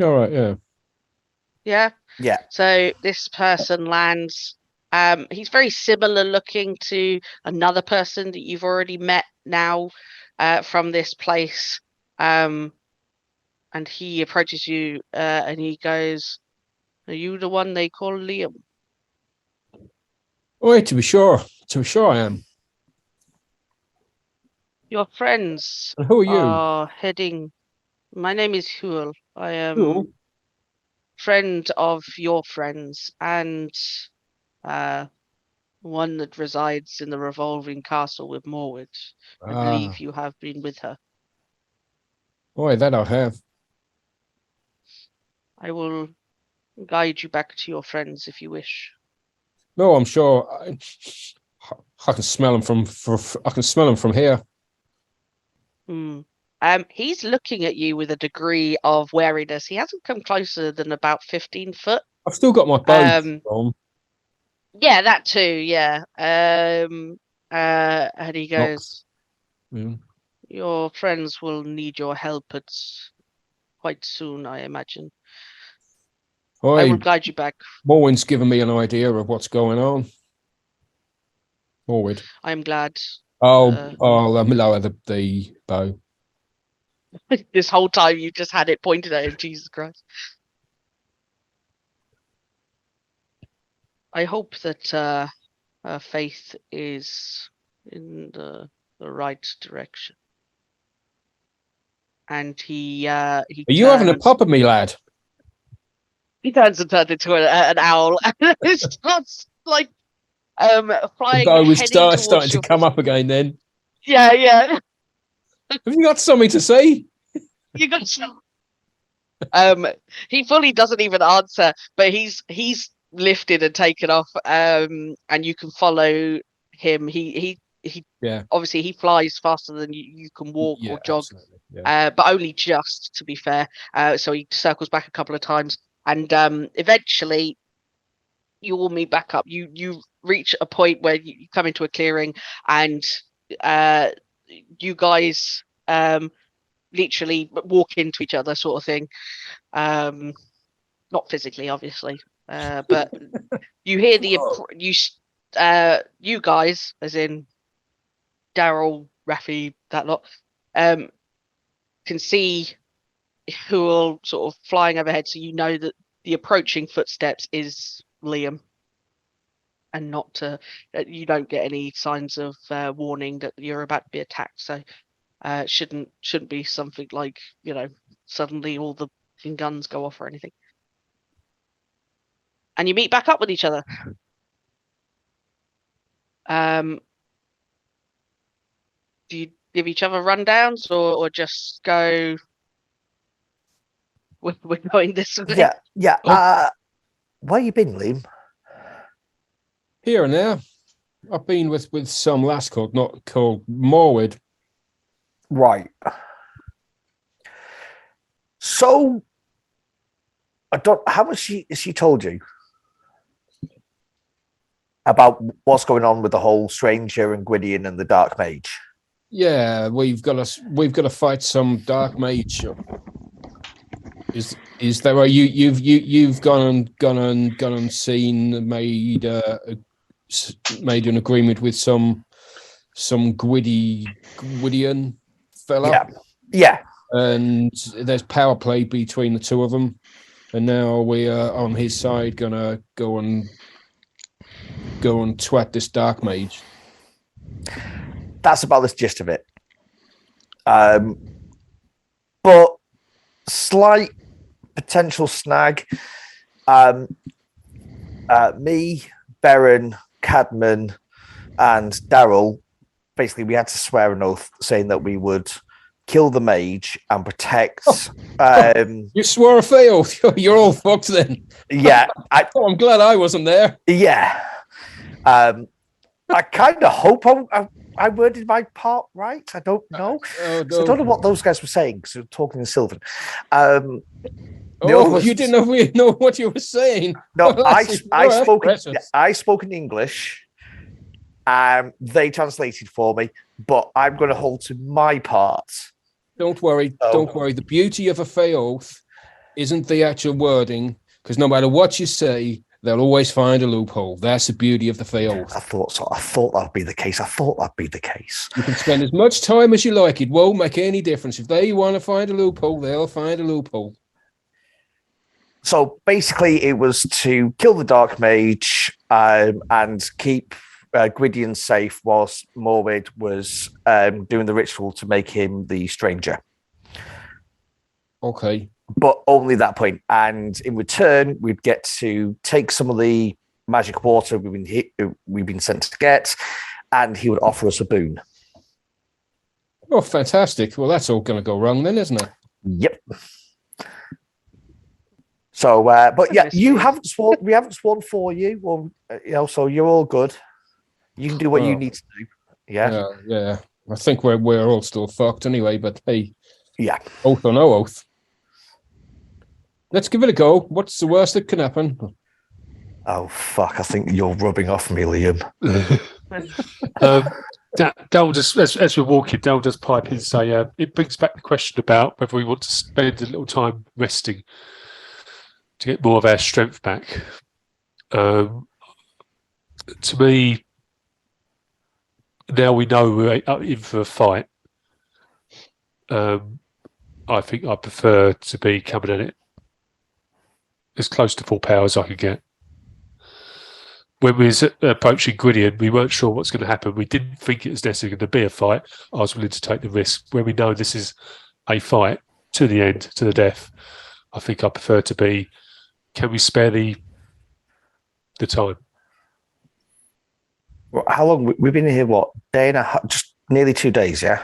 All right. Yeah. Yeah. Yeah. So this person lands. He's very similar looking to another person that you've already met now from this place. And he approaches you and he goes, "Are you the one they call Liam?" Oh, to be sure I am. Your friends And who are you? are heading. My name is Huel. I am Who? friend of your friends and one that resides in the revolving castle with Morwood. I believe you have been with her. Boy, that I have. I will guide you back to your friends if you wish. No, I'm sure I can smell them from here. He's looking at you with a degree of wariness. He hasn't come closer than about 15 foot. I've still got my bow on. Yeah, that too. Yeah. And he goes, "Your friends will need your help quite soon, I imagine. I will guide you back." Morwen's given me an idea of what's going on. Morwood. I'm glad. I'll lower the bow. This whole time you just had it pointed at him. Jesus Christ. I hope that her faith is in the right direction. And he Are you having a pop at me, lad? He turns into an owl and it starts like flying. The bow was starting to come up again then. Yeah. Have you got something to say? You got some. He fully doesn't even answer, but he's lifted and taken off. And you can follow him. He obviously he flies faster than you can walk or jog. Yeah. But only just, to be fair. So he circles back a couple of times, and eventually you all meet back up. You reach a point where you come into a clearing, and you guys literally walk into each other, sort of thing. Not physically, obviously, but you hear you guys, as in Darrell, Raphy, that lot, can see who are sort of flying overhead, so you know that the approaching footsteps is Liam, and not to you don't get any signs of warning that you're about to be attacked. So shouldn't be something like, you know, suddenly all the guns go off or anything. And you meet back up with each other. Do you give each other rundowns or just go, we're going this way? Yeah. Where you been, Liam? Here and there. I've been with some lass called Morwood. Right. So, how much has she told you about what's going on with the whole Stranger and Gwydion and the Dark Mage? Yeah, we've got to fight some Dark Mage. Is there you've gone and seen made an agreement with some Gwydion fella? Yeah. And there's power play between the two of them, and now we are on his side gonna go and twat this Dark Mage. That's about the gist of it. But slight potential snag. Me, Baron, Cadman, and Darrell, basically we had to swear an oath saying that we would kill the mage and protect. You swore a failed. You're all fucked then. Yeah. I'm glad I wasn't there. Yeah. I kind of hope I worded my part right. I don't know. No. So I don't know what those guys were saying because we were talking in Sylvan. You didn't know what you were saying. No, I spoke in English. They translated for me, but I'm going to hold to my part. Don't worry. Don't worry. The beauty of a Fey oath isn't the actual wording, because no matter what you say, they'll always find a loophole. That's the beauty of the Fey oath. I thought so. I thought that'd be the case. You can spend as much time as you like. It won't make any difference. If they want to find a loophole, they'll find a loophole. So basically, it was to kill the Dark Mage and keep Gwydion safe whilst Morwood was doing the ritual to make him the Stranger. Okay. But only that point. And in return, we'd get to take some of the magic water we've been sent to get, and he would offer us a boon. Oh, fantastic. Well, that's all going to go wrong then, isn't it? Yep. So, but yeah, you haven't sworn. We haven't sworn for you, or so you're all good. You can do what you need to do. Yeah. I think we're all still fucked anyway. But hey, yeah, oath or no oath. Let's give it a go. What's the worst that can happen? Oh fuck! I think you're rubbing off me, Liam. Darrell just, as we're walking, Darrell does pipe in and say, it brings back the question about whether we want to spend a little time resting to get more of our strength back. To me, now we know we're in for a fight. I think I prefer to be coming at it as close to full power as I could get. When we was approaching Gwydion, we weren't sure what's going to happen. We didn't think it was necessarily going to be a fight. I was willing to take the risk. When we know this is a fight to the end, to the death, I think I prefer to be, can we spare the time? Well, how long? We've been here, what, day and a half, just nearly 2 days, yeah?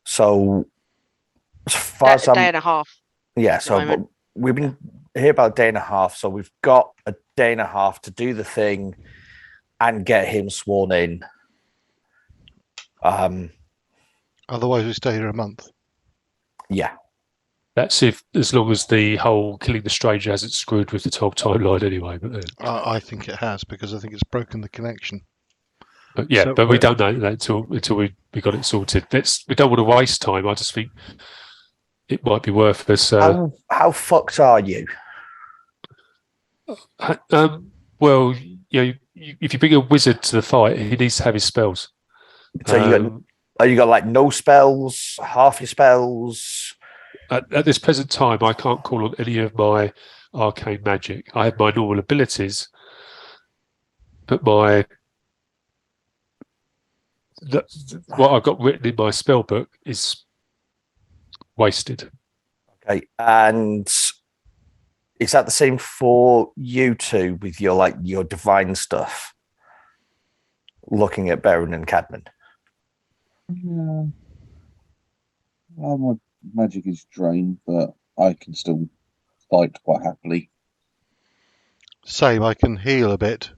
So, as far as a day and a half. Yeah, so we've been here about a day and a half, so we've got a day and a half to do the thing and get him sworn in. Otherwise, we stay here a month. Yeah. That's as long as the whole killing the stranger hasn't screwed with the 12 timeline anyway. But I think it has, because I think it's broken the connection. But yeah, So but we we're- don't know that until we got it sorted. We don't want to waste time. I just think it might be worth us. How fucked are you? Well, if you bring a wizard to the fight, he needs to have his spells. So you got like no spells, half your spells. At this present time, I can't call on any of my arcane magic. I have my normal abilities, but what I've got written in my spell book is wasted. Okay, and is that the same for you two with your divine stuff? Looking at Baron and Cadman. Yeah. My magic is drained, but I can still fight quite happily. Same. I can heal a bit,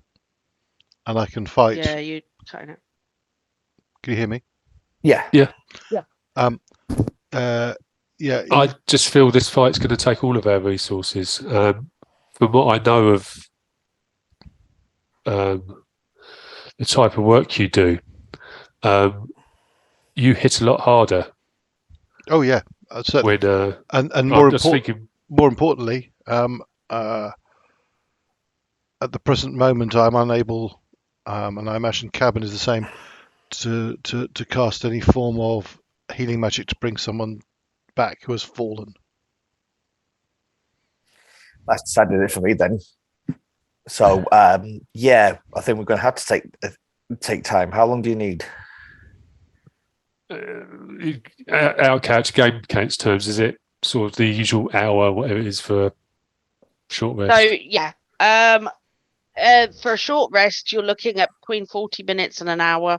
and I can fight. Yeah, you cutting it. Can you hear me? Yeah. Yeah. I just feel this fight's going to take all of our resources. From what I know of the type of work you do, you hit a lot harder. Oh yeah, certainly. When And more more importantly, at the present moment, I'm unable, and I imagine Cabin is the same, to cast any form of healing magic to bring someone back who has fallen. That's decided it for me then. So yeah, I think we're going to have to take time. How long do you need? our character game counts terms, is it sort of the usual hour, whatever it is for short rest? So yeah, for a short rest, you're looking at between 40 minutes and an hour.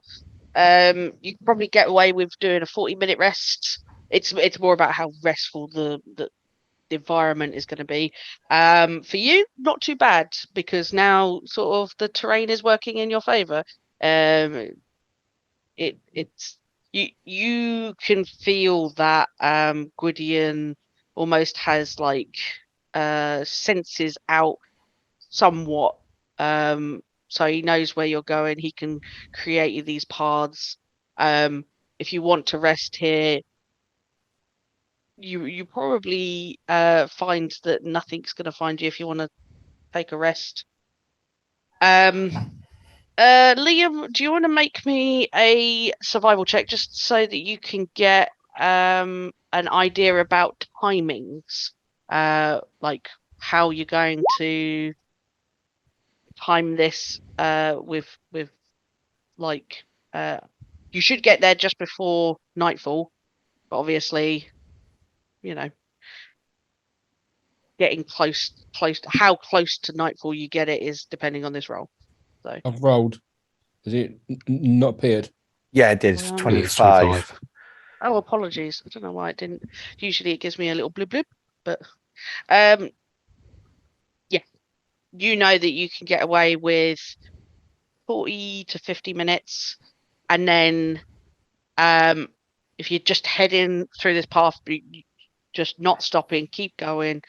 You can probably get away with doing a 40-minute rest. It's more about how restful the environment is going to be. For you, not too bad, because now sort of the terrain is working in your favor. It's you can feel that Gwydion almost has like senses out somewhat. So he knows where you're going. He can create you these paths. If you want to rest here, you probably find that nothing's going to find you if you want to take a rest. Liam, do you want to make me a survival check just so that you can get an idea about timings, like how you're going to time this with like you should get there just before nightfall, but obviously, getting close how close to nightfall you get it is depending on this roll. So I've rolled. Has it not appeared? Yeah, it is 25. Oh, apologies. I don't know why it didn't. Usually it gives me a little blip blip, but yeah, you know that you can get away with 40 to 50 minutes, and then if you're just heading through this path, just not stopping, keep going,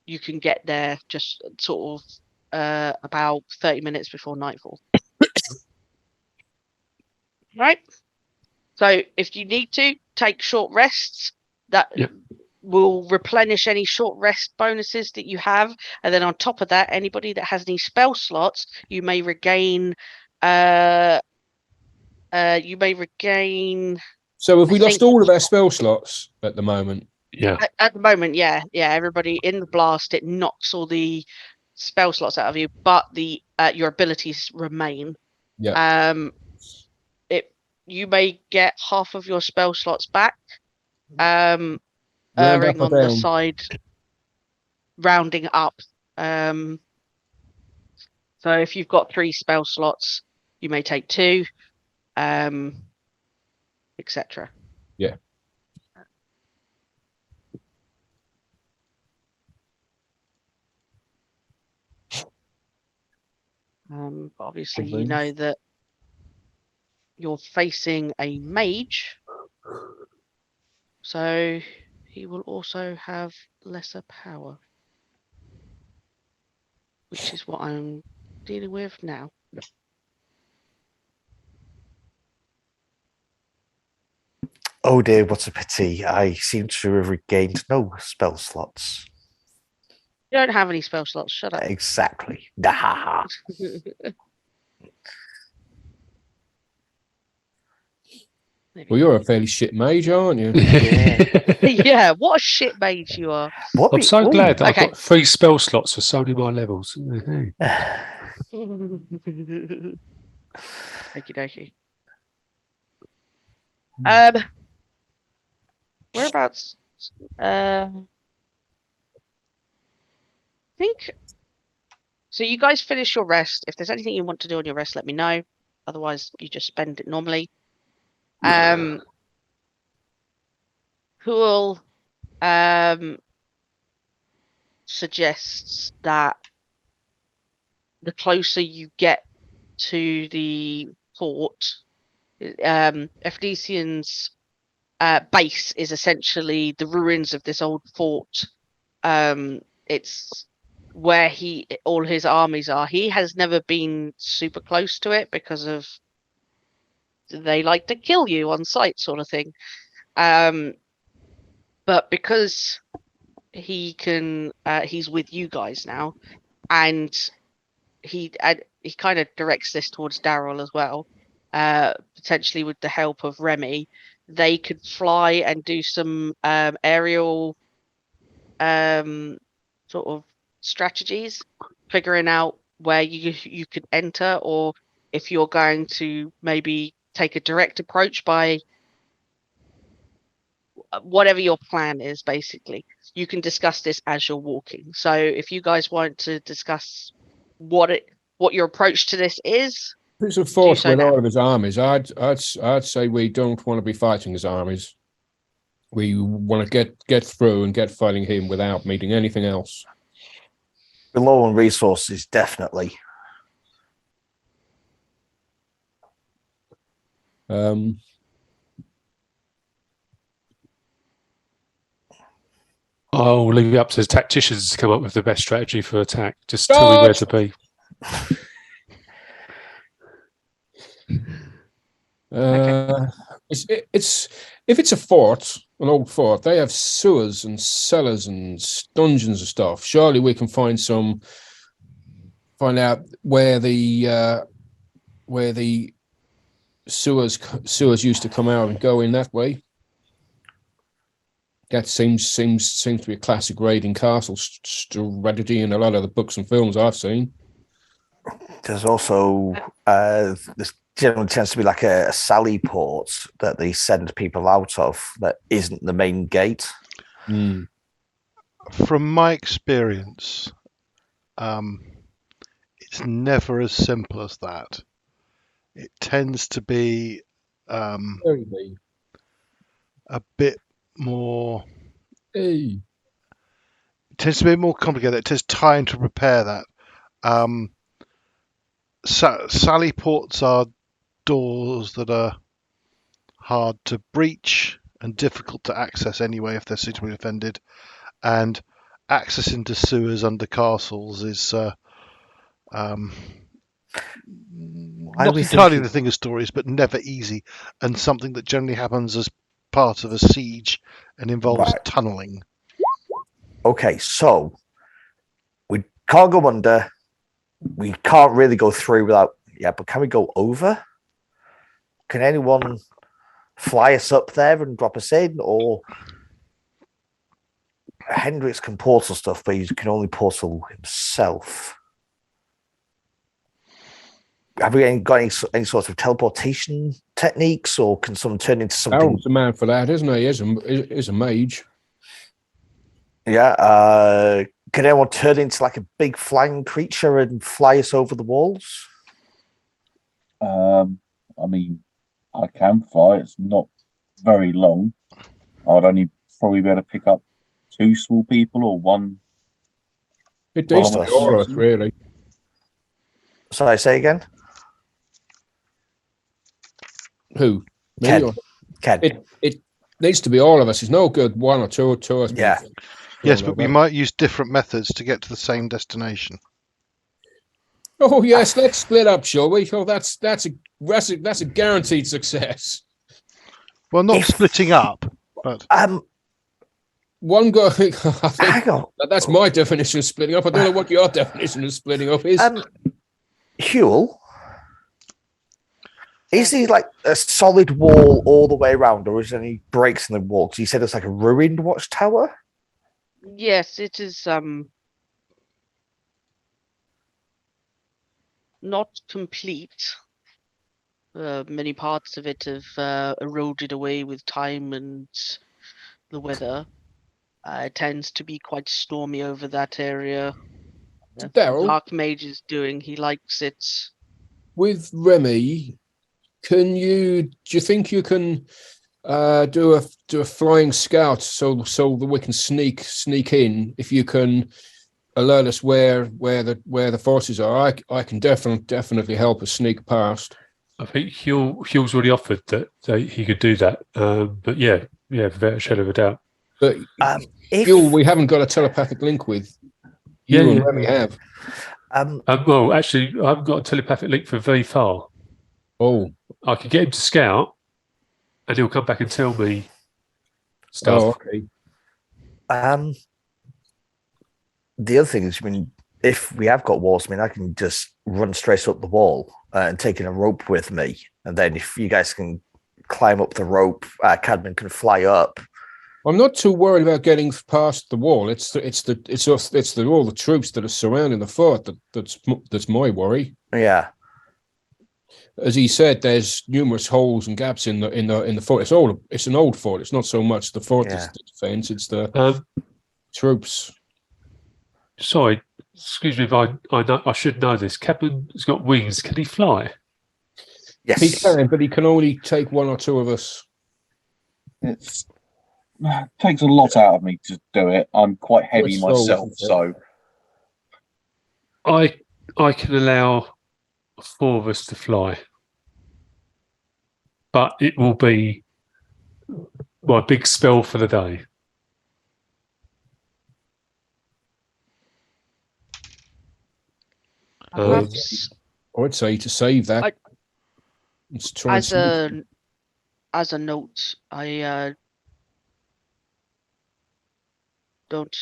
you can get there just sort of about 30 minutes before nightfall. Right? So if you need to take short rests, that will replenish any short rest bonuses that you have, and then on top of that, anybody that has any spell slots, you may regain. So have we lost all of our spell slots at the moment? Yeah. At the moment, yeah. Everybody in the blast, it knocks all the spell slots out of you, but the your abilities remain. Yeah. You may get half of your spell slots back. Erring on the side, rounding up. So if you've got 3 spell slots, you may take 2, etc. Yeah. Obviously, you know that you're facing a mage, so he will also have lesser power, which is what I'm dealing with now. Oh dear, what a pity. I seem to have regained no spell slots. You don't have any spell slots. Shut up. Exactly. Nah. Well, you're a fairly shit mage, aren't you? Yeah, what a shit mage you are. I'm so glad that I've Okay. got 3 spell slots for so many of my levels. Okie dokie. Whereabouts? I think. So you guys finish your rest. If there's anything you want to do on your rest, let me know. Otherwise, you just spend it normally. Cool. Suggests that the closer you get to the fort, Ephdesian's base is essentially the ruins of this old fort. It's where all his armies are. He has never been super close to it because of they like to kill you on sight, sort of thing. But because he can, he's with you guys now, and he kind of directs this towards Darrell as well. Potentially with the help of Remy, they could fly and do some aerial sort of strategies, figuring out where you could enter, or if you're going to maybe take a direct approach by whatever your plan is. Basically, you can discuss this as you're walking. So if you guys want to discuss what your approach to this is, If it's a fort so with now. all of his armies, I'd say we don't want to be fighting his armies. We want to get through and get fighting him without meeting anything else. We're low on resources, definitely. I'll leave it up to the tacticians to come up with the best strategy for attack. Just tell me where to be. It's if it's a fort, an old fort, they have sewers and cellars and dungeons and stuff. Surely we can find out where the sewers used to come out and go in that way. That seems to be a classic raiding castle strategy in a lot of the books and films I've seen. There's also this generally tends to be like a sally port that they send people out of that isn't the main gate. From my experience, it's never as simple as that. It tends to be a bit more. Hey. It tends to be more complicated. It takes time to prepare that. Sally ports are doors that are hard to breach and difficult to access anyway if they're suitably defended, and access into sewers under castles is not entirely the thing of stories, but never easy, and something that generally happens as part of a siege and involves tunneling. Okay, so we can't go under. We can't really go through without. Yeah, but can we go over? Can anyone fly us up there and drop us in, or Hendrix can portal stuff, but he can only portal himself? Have we got any sort of teleportation techniques, or can someone turn into something? Darrell's the man for that, isn't he? He's a mage. Yeah. Can anyone turn into like a big flying creature and fly us over the walls? I mean, I can fly. It's not very long. I'd only probably be able to pick up 2 small people or 1. It does to all of us, really. Sorry, say again. Who? Me Ken. or? Ken. It needs to be all of us. It's no good 1 or 2 of us. Yeah. Yes, but we might use different methods to get to the same destination. Oh yes, let's split up, shall we? Oh, that's a guaranteed success. Well, not If- splitting up, but One guy, I think hang on. that's my definition of splitting up. I don't know what your definition of splitting up is. Huel, is he like a solid wall all the way around, or is there any breaks in the wall? Because you said it's like a ruined watchtower. Yes, it is not complete. Many parts of it have eroded away with time and the weather. It tends to be quite stormy over that area. Darrell, Archmage is doing. He likes it. with Remy, do you think you can do a flying scout so that we can sneak in? If you can alert us where the forces are, I can definitely help us sneak past. I think Hugh's already offered that he could do that. But yeah, without a shadow of a doubt. But If we haven't got a telepathic link with. Yeah, You and yeah. Remy have. Well, actually, I haven't got a telepathic link for very far. Oh, I could get him to scout, and he'll come back and tell me stuff. oh, okay. The other thing is, I mean, if we have got walls, I mean, I can just run straight up the wall and taking a rope with me, and then if you guys can climb up the rope, Cadman can fly up. I'm not too worried about getting past the wall. It's all the troops that are surrounding the fort that's my worry. Yeah, As he said, there's numerous holes and gaps in the fort. It's an old fort. It's not so much the fort that's the defense; it's the troops. Sorry, excuse me if I should know this. Cadman's got wings. Can he fly? yes, He can, but he can only take one or two of us. It takes a lot out of me to do it. I'm quite heavy Well, it's myself, so- I can allow 4 of us to fly, but it will be my big spell for the day. Perhaps I'd say to save that. Let's try as a note, I don't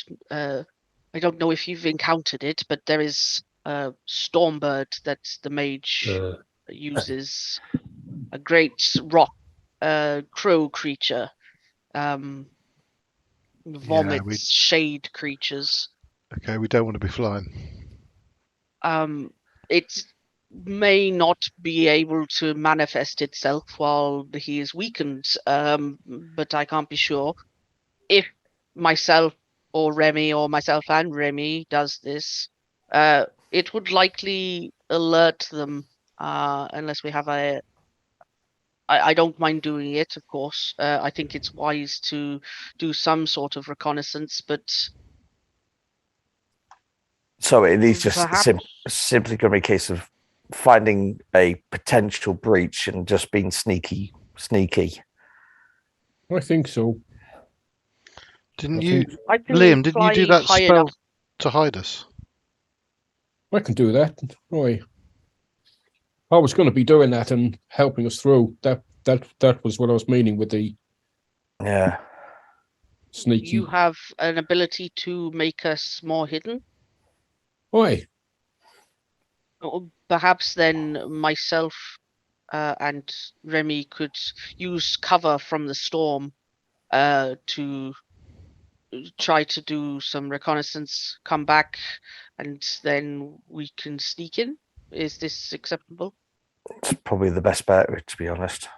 know if you've encountered it, but there is a Stormbird that the mage uses, a great rock crow creature, vomits shade creatures. okay, we don't want to be flying. It may not be able to manifest itself while he is weakened, but I can't be sure. If myself or Remy or myself and Remy does this, it would likely alert them, unless we have I don't mind doing it, of course. I think it's wise to do some sort of reconnaissance, but so it is just perhaps simply going to be a case of finding a potential breach and just being sneaky. I think so. Didn't I you, think Liam? Didn't you do that high spell enough. to hide us? I can do that. Right. I was going to be doing that and helping us through. That was what I was meaning with the sneaky. You have an ability to make us more hidden. Why? Or perhaps then myself and Remy could use cover from the storm to try to do some reconnaissance, come back, and then we can sneak in. Is this acceptable? It's probably the best bet, to be honest.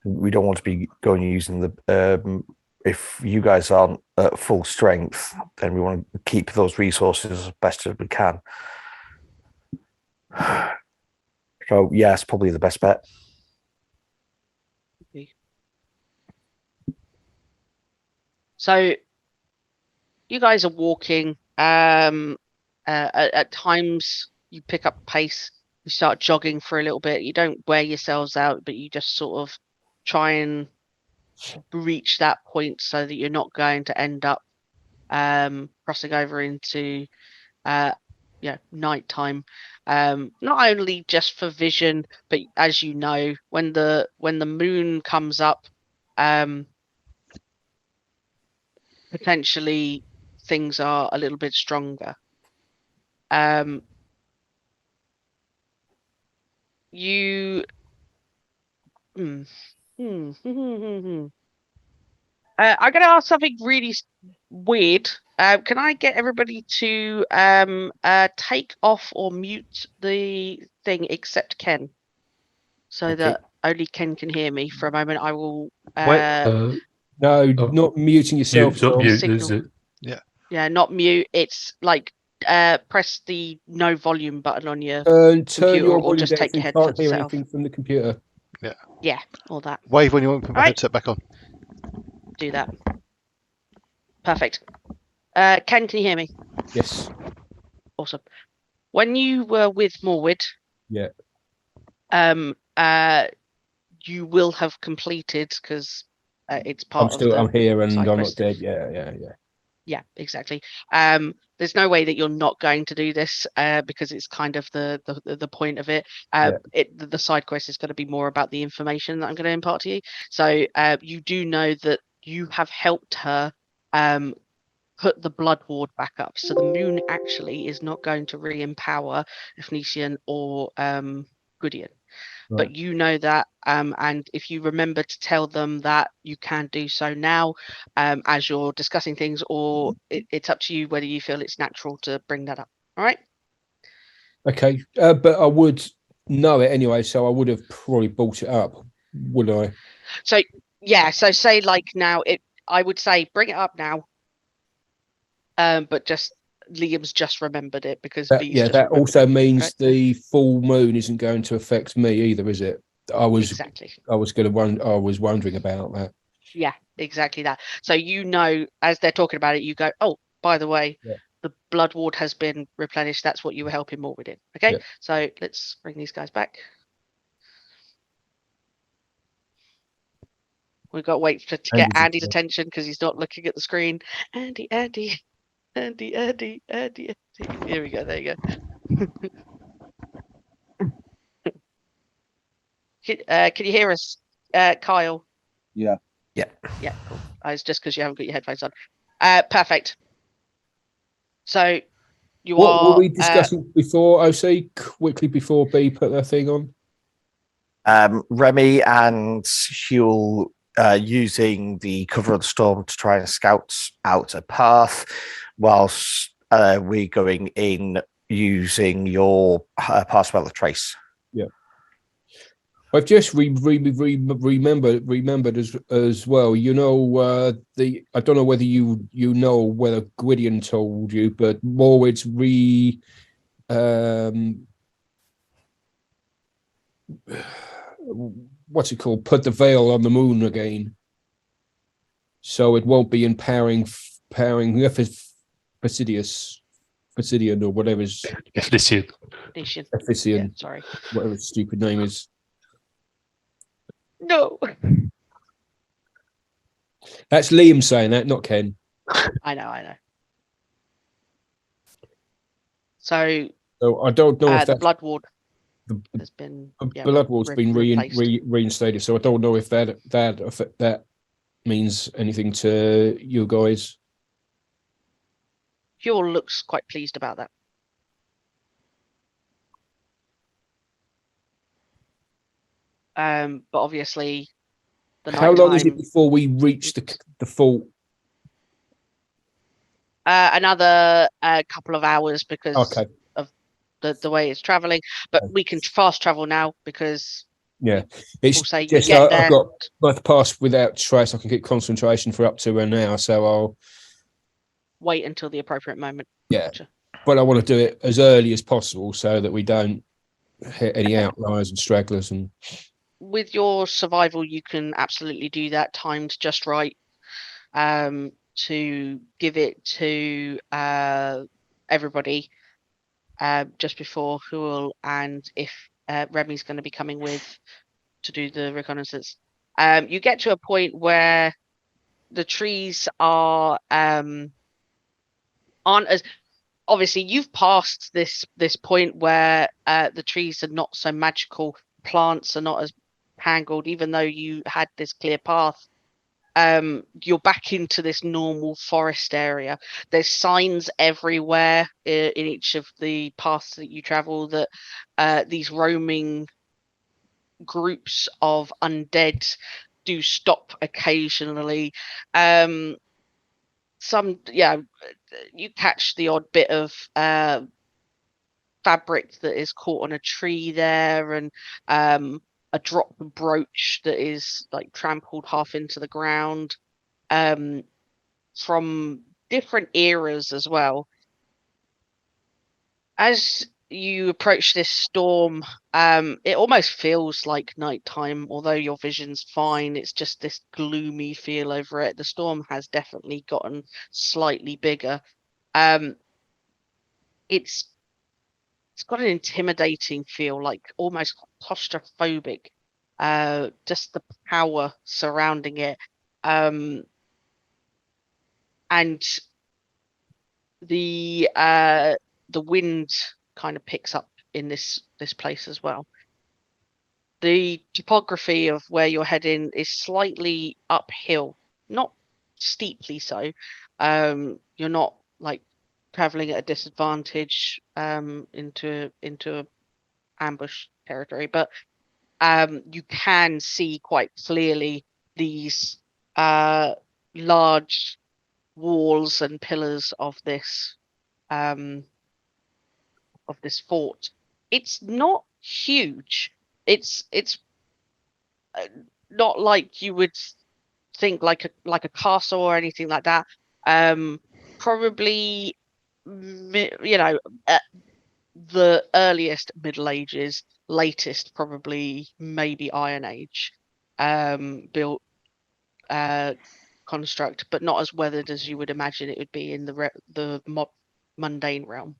We don't want to be going using the. If you guys aren't at full strength, then we want to keep those resources as best as we can. So yeah, it's probably the best bet. So you guys are walking. At times you pick up pace. You start jogging for a little bit. You don't wear yourselves out, but you just sort of try and reach that point so that you're not going to end up crossing over into nighttime. Not only just for vision, but as you know, when the moon comes up, potentially things are a little bit stronger. You I'm going to ask something really weird. Can I get everybody to take off or mute the thing except Ken, so Okay. that only Ken can hear me for a moment? I will. No, not muting yourself. Mute, not Tom. mute, Signal. is it? Yeah, not mute. It's like press the no volume button on your Turn computer, your or volume just down take so your you can't headphones hear yourself. anything from the computer. Yeah, all that. Wave when you want to put the Right. headset back on. Do that. Perfect. Ken, can you hear me? Yes. Awesome. When you were with Morwood, Yeah. you will have completed, because it's part of I'm here and side I'm not quest. dead. Yeah. Yeah, exactly. There's no way that you're not going to do this, because it's kind of the point of it. The side quest is going to be more about the information that I'm going to impart to you. So you do know that you have helped her put the blood ward back up. So the moon actually is not going to re-empower Efnician or Gwydion. Right. But you know that, and if you remember to tell them that, you can do so now, as you're discussing things, or it's up to you whether you feel it's natural to bring that up. All right. Okay. But I would know it anyway, so I would have probably brought it up, would I? So yeah. So say like now, I would say bring it up now. But just Liam's just remembered it because that also means the full moon isn't going to affect me either, is it? Exactly. I was wondering about that. Yeah, exactly that. So you know, as they're talking about it, you go, oh, by the way, the blood ward has been replenished. That's what you were helping Morwood in. Okay, so let's bring these guys back. We've got to wait to get Andy's attention because he's not looking at the screen. Andy. Here we go. There you go. Can you hear us, Kyle? Yeah. Yeah, cool. It's just because you haven't got your headphones on. Perfect. So what were we discussing before, OC? Quickly before B put their thing on? Remy and Huel using the cover of the storm to try and scout out a path, whilst we're going in using your Parswell of Trace. Yeah. I've just remembered as well. You know, I don't know whether you know whether Gwydion told you, but Morwood's what's it called? Put the veil on the moon again, so it won't be empowering Fastidian or whatever is Efnician. Yeah, sorry, whatever his stupid name is. No. That's Liam saying that, not Ken. I know. So I don't know if the blood ward has been blood ward's been reinstated. So I don't know if that means anything to you guys. Huel looks quite pleased about that. But obviously, how long is it before we reach the full? Another couple of hours because of the way it's traveling. But we can fast travel now because it's say just you get there. I've got my pass without trace. I can get concentration for up to an hour, so I'll wait until the appropriate moment. Yeah, gotcha. But I want to do it as early as possible so that we don't hit any outliers and stragglers. And with your survival, you can absolutely do that, timed just right, to give it to everybody just before Huel, and if Remy's going to be coming with to do the reconnaissance. You get to a point where the trees aren't as obviously you've passed this point where the trees are not so magical, plants are not as tangled, even though you had this clear path. You're back into this normal forest area. There's signs everywhere in each of the paths that you travel that these roaming groups of undead do stop occasionally. You catch the odd bit of fabric that is caught on a tree there, and a drop brooch that is like trampled half into the ground, from different eras as well. As you approach this storm, it almost feels like nighttime, although your vision's fine. It's just this gloomy feel over it. The storm has definitely gotten slightly bigger. It's got an intimidating feel, like almost claustrophobic. Just the power surrounding it, and the wind kind of picks up in this place as well. The topography of where you're heading is slightly uphill, not steeply so. You're not like traveling at a disadvantage into ambush territory, but you can see quite clearly these large walls and pillars of this fort. It's not huge. It's not like you would think like a castle or anything like that. Probably, at the earliest Middle Ages, latest probably maybe Iron Age built construct, but not as weathered as you would imagine it would be in the mundane realm.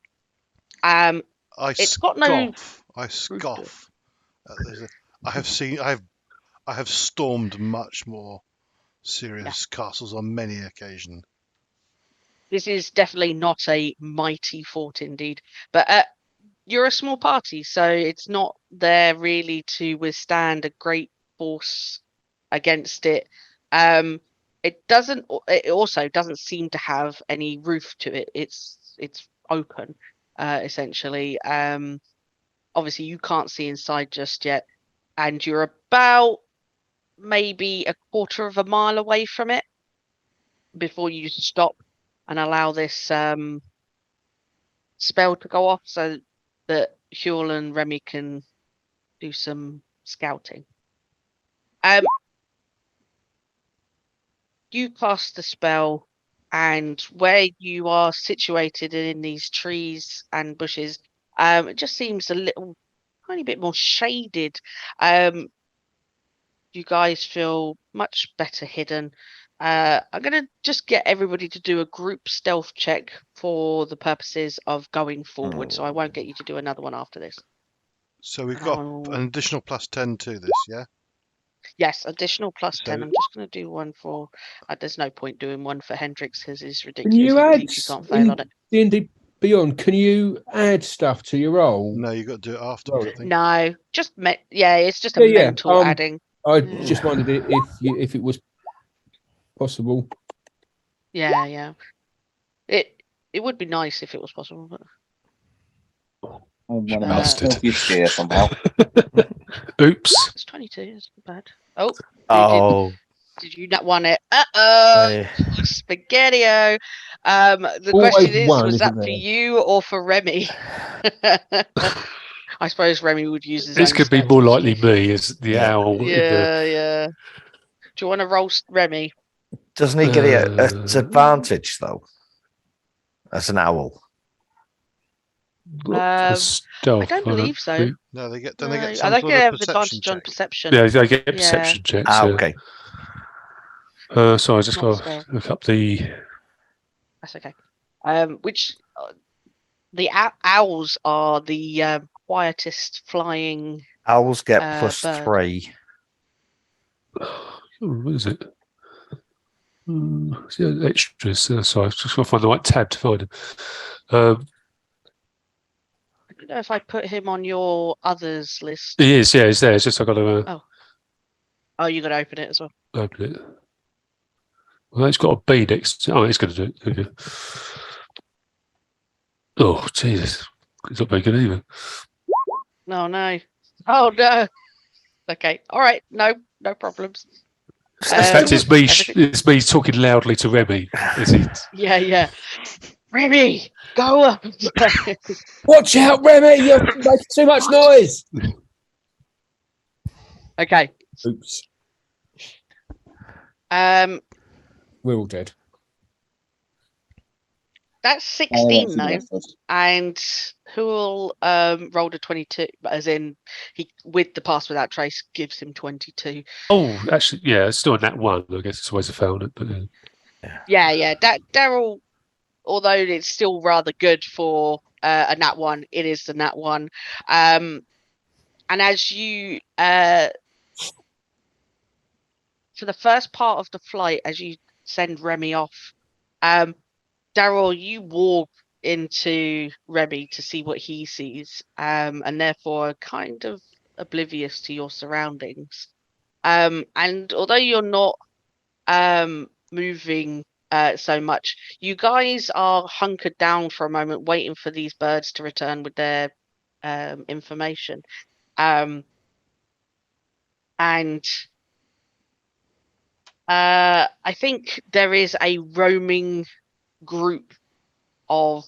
I It's scoff. got no. I scoff. I have stormed much more serious castles on many occasions. This is definitely not a mighty fort indeed, but you're a small party, so it's not there really to withstand a great force against it. It also doesn't seem to have any roof to it. It's open, essentially. Obviously you can't see inside just yet, and you're about maybe a quarter of a mile away from it before you stop and allow this spell to go off so that Huel and Remy can do some scouting. You cast the spell, and where you are situated in these trees and bushes, it just seems a tiny bit more shaded. You guys feel much better hidden. I'm going to just get everybody to do a group stealth check for the purposes of going forward, so I won't get you to do another one after this. So we've got an additional +10 to this, yeah? Yes, additional +10. So- I'm just going to do one for. There's no point doing one for Hendrix because it's Can you ridiculous. add You can't fail on it. D&D Beyond? Can you add stuff to your roll? No, you've got to do it afterwards, I think. No, just it's just a mental adding. I just wondered if it was possible. Yeah. It would be nice if it was possible, but Bastard. Here somehow. Oops. it's 22. It's not bad. Oh. Did you not want it? Spaghetti-o. The Always question is, one, was that isn't for there? you or for Remy? I suppose Remy would use his This own could be stats, more actually. likely me as the owl. Yeah. Do you want to roast Remy? Doesn't he get it at advantage though? As an owl. I Stealth, don't believe so. No, they get. No, Don't they get I some think sort they of have perception advantage on check? perception. Yeah, they get perception checks. Yeah. Okay. So I just Not got stealth. to look up the. That's okay. Which the owls are the quietest flying. Owls get bird. +3. What is it? Extras. Sorry, I've just got to find the right tab to find them. know if I put him on your others list. He is, yeah, he's there. It's just I've got to Oh, you got to open it as well. open it. Well, it's got a B next. Oh, it's going to do it. Okay. Oh, Jesus. It's not very good either. No, no. Oh, no. Okay. All right. No problems. In fact, it's me, everything- it's me talking loudly to Remy. Is he? Yeah. Remy, go up. Watch out, Remy! You're making too much noise. Okay. Oops, We're all dead. That's 16 though. And who'll rolled a 22, as in he with the pass without trace gives him 22. Oh, actually, yeah, it's still in that one. I guess it's always a foul. But, Yeah. Darrell, although it's still rather good for a nat one, it is the nat one. And as you for the first part of the flight, as you send Remy off, Darrell, you walk into Remy to see what he sees, and therefore are kind of oblivious to your surroundings. And although you're not moving so much, you guys are hunkered down for a moment, waiting for these birds to return with their information. And I think there is a roaming group of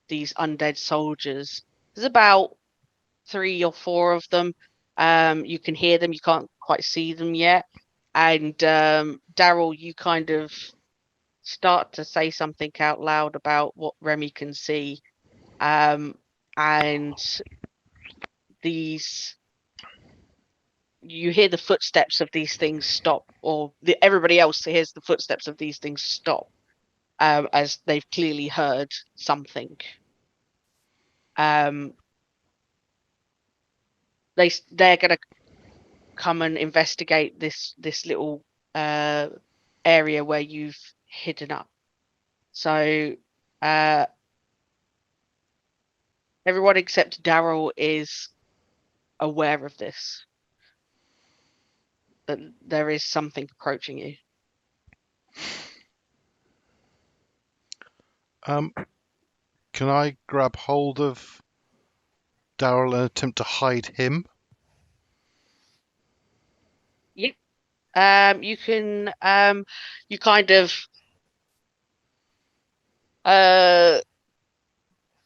these undead soldiers. There's about 3 or 4 of them. You can hear them, you can't quite see them yet. And Darrell, you kind of start to say something out loud about what Remy can see. And these, you hear the footsteps of these things stop, or everybody else hears the footsteps of these things stop, as they've clearly heard something. They're going to come and investigate this little area where you've hidden up. So everyone except Darrell is aware of this, that there is something approaching you. Can I grab hold of Darrell and attempt to hide him? Yep. You can you kind of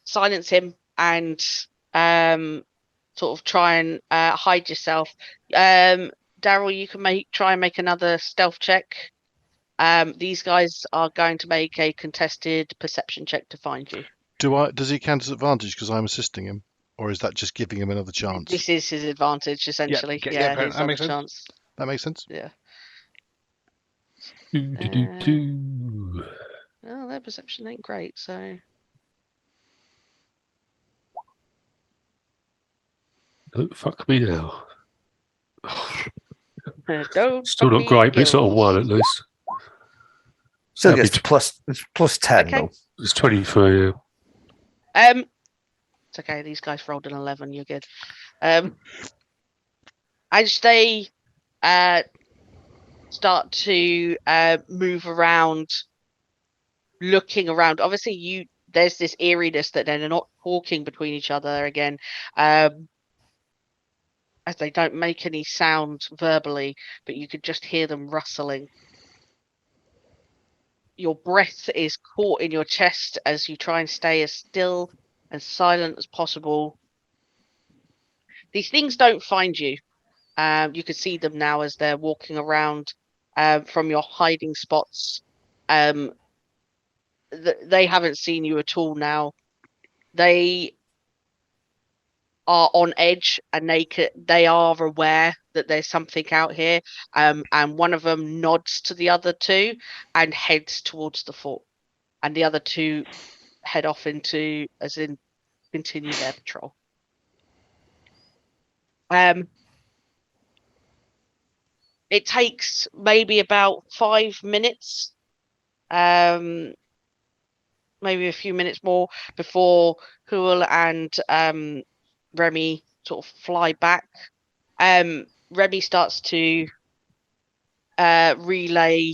silence him and sort of try and hide yourself. Darrell, you can try and make another stealth check. These guys are going to make a contested perception check to find you. Does he count as advantage because I'm assisting him, or is that just giving him another chance? This is his advantage, essentially. his that other makes sense. Chance. That makes sense. Yeah. Do. Well, their perception ain't great, so. Don't fuck me now. Don't Still fuck not great, but it's not a gills. 1 at least. Still That'd gets be it's plus 10 Okay. though. It's 23. It's okay. These guys rolled an 11. You're good. As they start to move around, looking around. Obviously, there's this eeriness that they're not talking between each other again, as they don't make any sound verbally, but you could just hear them rustling. Your breath is caught in your chest as you try and stay as still and silent as possible. These things don't find you. You can see them now as they're walking around from your hiding spots. They haven't seen you at all now. They are on edge and they are aware that there's something out here. And one of them nods to the other 2 and heads towards the fort. And the other 2 head off continue their patrol. It takes maybe about 5 minutes maybe a few minutes more before Huel and Remy sort of fly back. Remy starts to relay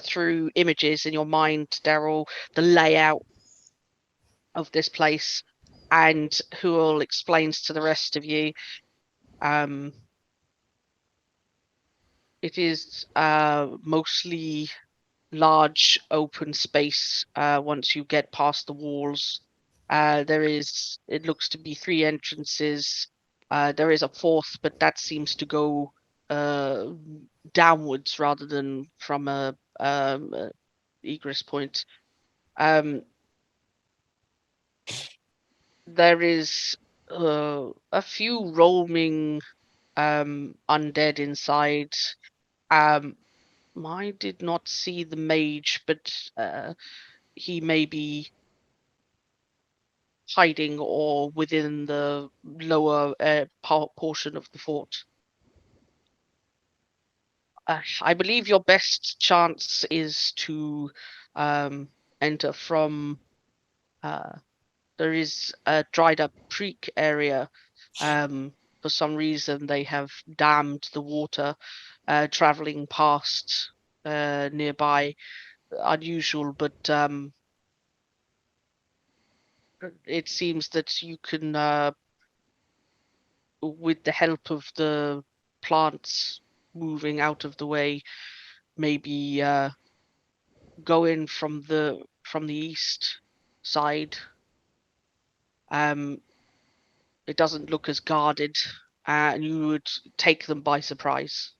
through images in your mind, Darrell, the layout of this place, and Huel explains to the rest of you. It is mostly large open space. Once you get past the walls, it looks to be 3 entrances. There is a 4th, but that seems to go downwards rather than from a egress point. There is a few roaming undead inside. I did not see the mage, but he may be hiding or within the lower portion of the fort. I believe your best chance is to enter from. There is a dried up creek area. For some reason, they have dammed the water traveling past nearby. Unusual, but it seems that you can, with the help of the plants moving out of the way, maybe go in from the east side. It doesn't look as guarded, and you would take them by surprise.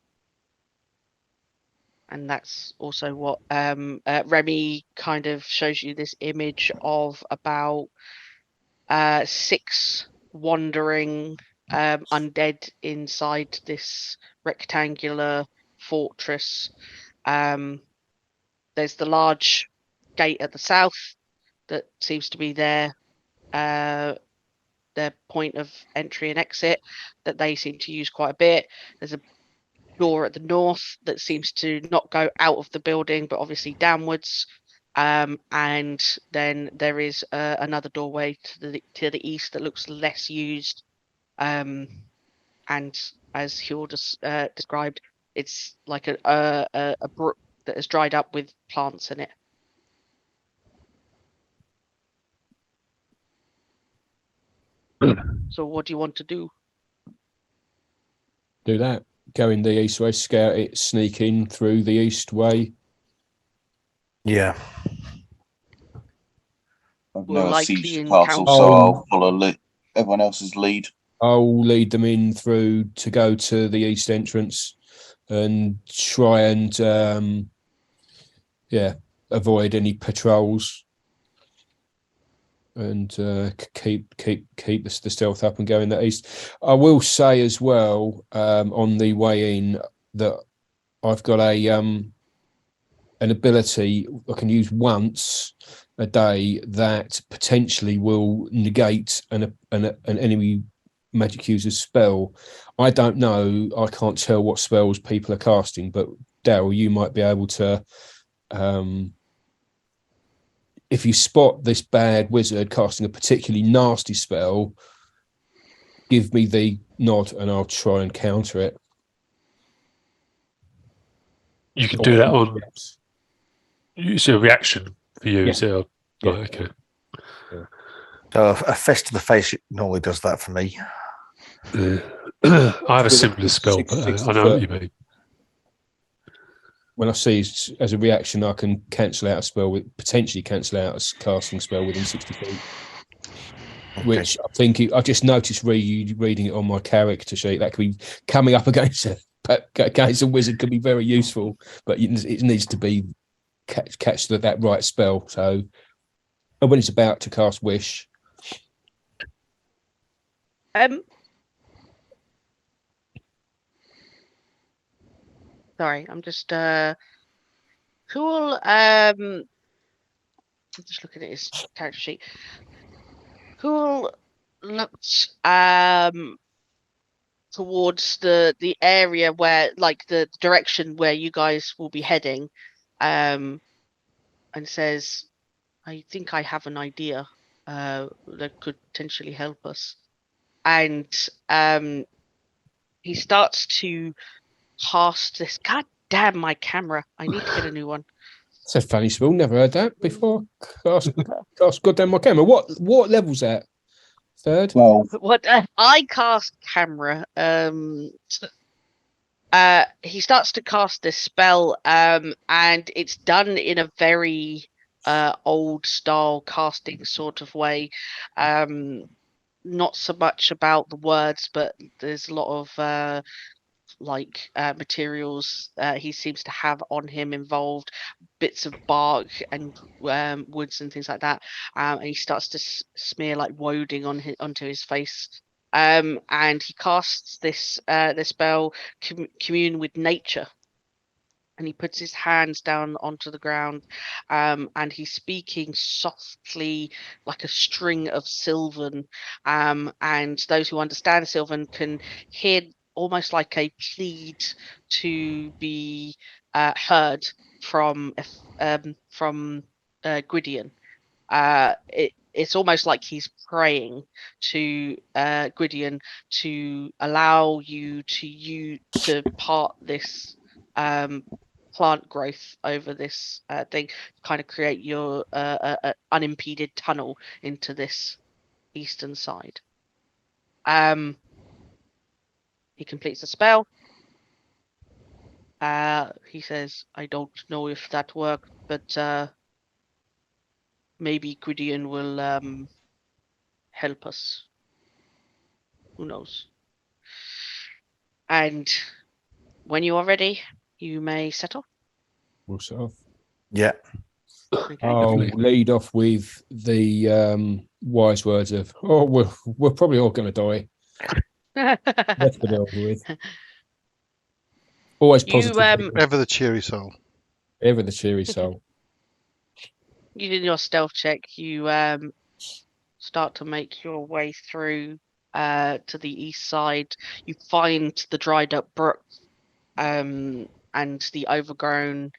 And that's also what Remy kind of shows you this image of about 6 wandering undead inside this rectangular fortress. There's the large gate at the south that seems to be their point of entry and exit that they seem to use quite a bit. There's a door at the north that seems to not go out of the building, but obviously downwards. And then there is another doorway to the east that looks less used. And as Huel described, it's like a brook that has dried up with plants in it. So what do you want to do? Do that. Go in the east way, scout it, sneak in through the east way. Yeah. I've We'll never likely sieged the castle, encounter- so I'll follow everyone else's lead. I'll lead them in through to go to the east entrance and try and avoid any patrols and keep the stealth up and go in the east. I will say as well on the way in that I've got an ability I can use once a day that potentially will negate an enemy magic user's spell. I don't know. I can't tell what spells people are casting, but Darrell, you might be able to. If you spot this bad wizard casting a particularly nasty spell, give me the nod and I'll try and counter it. You can do that on. It's a reaction for you. Yeah. So, Yeah. right, okay. So a fist to the face normally does that for me. I have a similar spell, but I know what you mean. When I see as a reaction, I can cancel out a spell potentially cancel out a casting spell within 60 feet. Okay. Which I think I just noticed reading it on my character sheet. That could be coming up against a wizard could be very useful, but it needs to be catch that right spell. So when it's about to cast Wish. Sorry, I'm just cool. I'm just looking at his character sheet. Cool looked towards the area where, like, the direction where you guys will be heading, and says, I think I have an idea that could potentially help us. And he starts to cast this. God damn my camera! I need to get a new one. It's a funny spell. Never heard that before. Cast goddamn my camera. What level's that? Third. Well, What I cast camera. He starts to cast this spell, and it's done in a very old style casting sort of way. Not so much about the words, but there's a lot of materials he seems to have on him involved, bits of bark and woods and things like that, and he starts to smear like woading onto his face, and he casts this spell, commune with nature, and he puts his hands down onto the ground, and he's speaking softly like a string of Sylvan, and those who understand Sylvan can hear almost like a plead to be heard from Gwydion. It's almost like he's praying to Gwydion to allow you to part this plant growth over this thing, kind of create your unimpeded tunnel into this eastern side. He completes the spell. He says, I don't know if that worked, but maybe Gwydion will help us. Who knows? And when you are ready, you may set off. We'll set off. Yeah. Okay. I'll Lovely. lead off with the wise words of, we're probably all going to die. Let's get it over with. Always positive. Ever the cheery soul. Ever the cheery soul. You did your stealth check. You start to make your way through to the east side. You find the dried up brook and the overgrown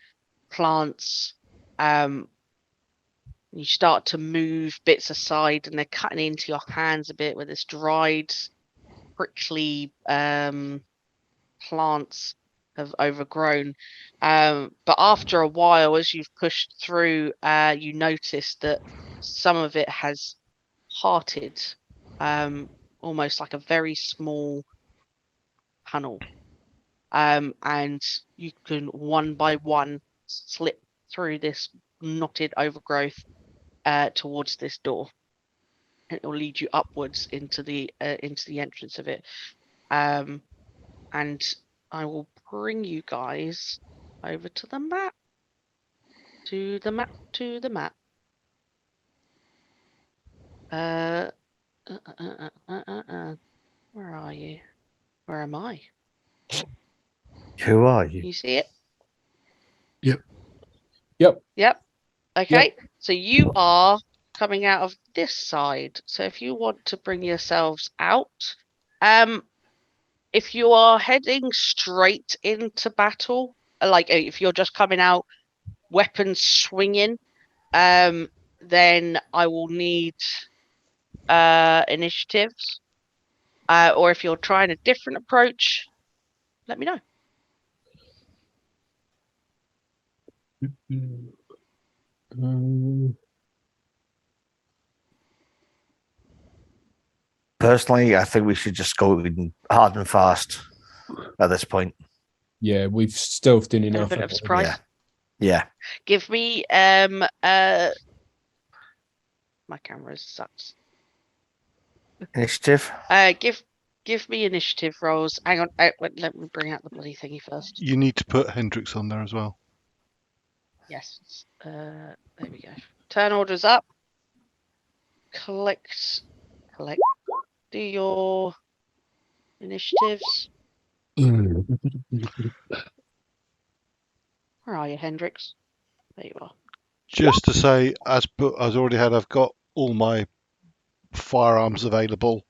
plants. You start to move bits aside, and they're cutting into your hands a bit with this dried, prickly plants have overgrown. But after a while, as you've pushed through, you notice that some of it has parted, almost like a very small tunnel. And you can one by one slip through this knotted overgrowth towards this door. And it will lead you upwards into the entrance of it. And I will bring you guys over to the map. To the map. Where are you? Where am I? Who are you? You see it? Yep. Okay. So you are coming out of this side. So if you want to bring yourselves out, if you are heading straight into battle, like if you're just coming out weapons swinging, then I will need initiatives. Or if you're trying a different approach, let me know. Personally, I think we should just go hard and fast at this point. Yeah, we've stealthed in enough. Element of surprise. Yeah. Give me my camera sucks. Initiative. Give me initiative rolls. Hang on, wait, let me bring out the bloody thingy first. You need to put Hendrix on there as well. Yes. There we go. Turn orders up. Collect. Do your initiatives. Where are you, Hendrix? There you are. Just to say, as already had, I've got all my firearms available,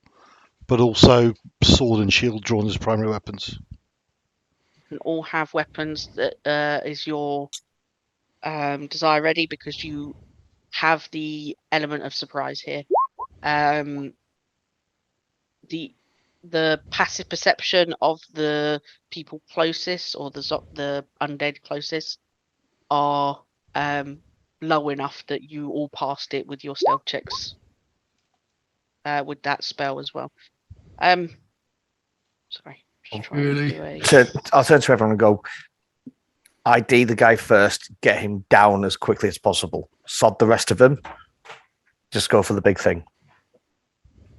but also sword and shield drawn as primary weapons. And all have weapons that is your desire ready, because you have the element of surprise here. The passive perception of the people closest, or the undead closest, are low enough that you all passed it with your stealth checks with that spell as well. Sorry, just trying to do a... So I'll turn to everyone and go, ID the guy first, get him down as quickly as possible. Sod the rest of them. Just go for the big thing.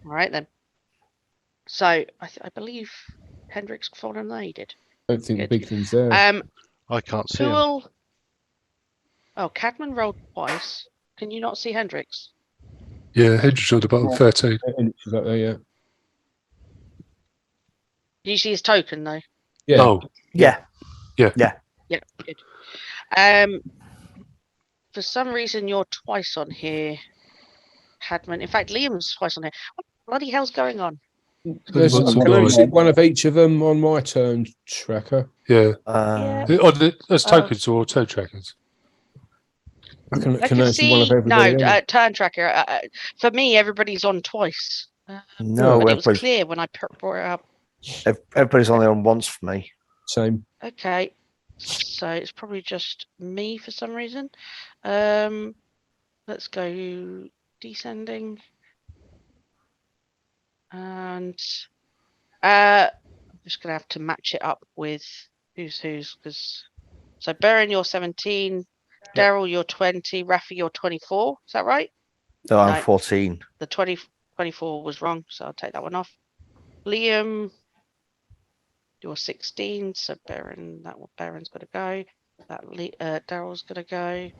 All right then. So I believe Hendrix fallen aided. I don't think Good. the big thing's there. I can't see Who him. will... Oh, Cadman rolled twice. Can you not see Hendrix? Yeah, Hendrix on the bottom, 13. She's up there, yeah. Do you see his token though? Yeah. Oh, Yeah. Yeah, good. For some reason you're twice on here, Cadman. In fact, Liam's twice on here. What bloody hell's going on? There's, Lots I of can only noise. see one of each of them on my turn tracker. yeah. There's Oh. tokens or turn trackers. I can I can only see one of see everybody. no else. turn tracker. For me, everybody's on twice. No, But it was everybody's, clear when I brought it up. everybody's only on once for me. Same. Okay, so it's probably just me for some reason. Let's go descending, and I'm just gonna have to match it up with who's because so Baron, you're 17, Darrell, you're 20, Raphy, you're 24. Is that right? No, I'm No. 14. The 24 was wrong, so I'll take that one off. Liam, you're 16, so Baron's got to go. Darrell's got to go.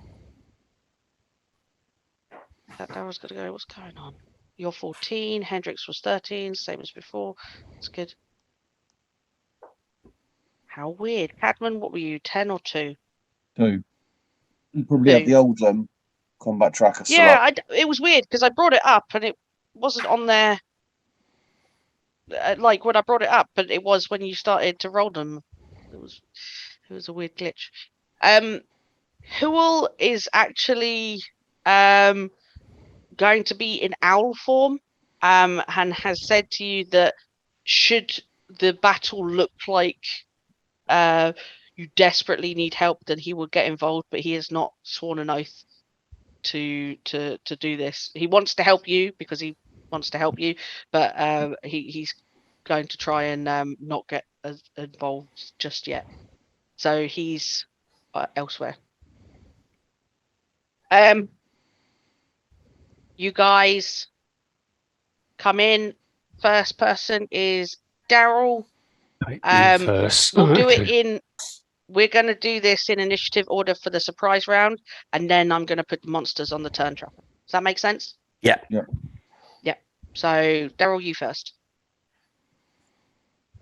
Darrell's got to go. What's going on? You're 14. Hendrix was 13, same as before. That's good. How weird. Cadman, what were you, 10 or 2? 2. You probably have the old combat tracker still Yeah, up. it was weird because I brought it up and it wasn't on there. Like when I brought it up, but it was when you started to roll them. It was a weird glitch. Huel is actually going to be in owl form, and has said to you that should the battle look like you desperately need help, then he will get involved, but he has not sworn an oath to do this. He wants to help you because he wants to help you, but he's going to try and not get as involved just yet. So he's elsewhere. You guys come in. First person is Darrell. First. We'll do it in. We're going to do this in initiative order for the surprise round, and then I'm going to put the monsters on the turn tracker. Does that make sense? Yeah. Yeah. So Darrell, you first.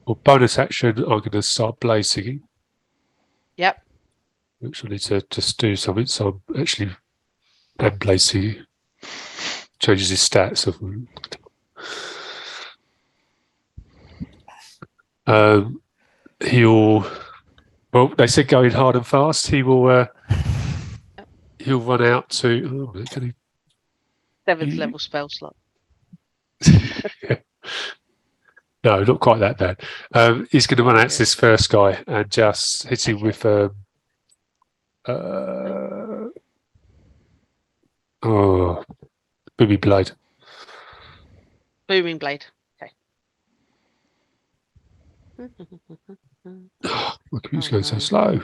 Well, bonus action, I'm going to start blaze singing. Yep. Which I need to just do something. So I'm actually blaze singing. Changes his stats. He'll. Well, they said going hard and fast. He will. He'll run out to. Oh, can he? 7th level spell slot. No, not quite that bad. He's going to run out to this first guy and just hit him with Boomy Blade. Booming blade. Okay. My computer's going so slow.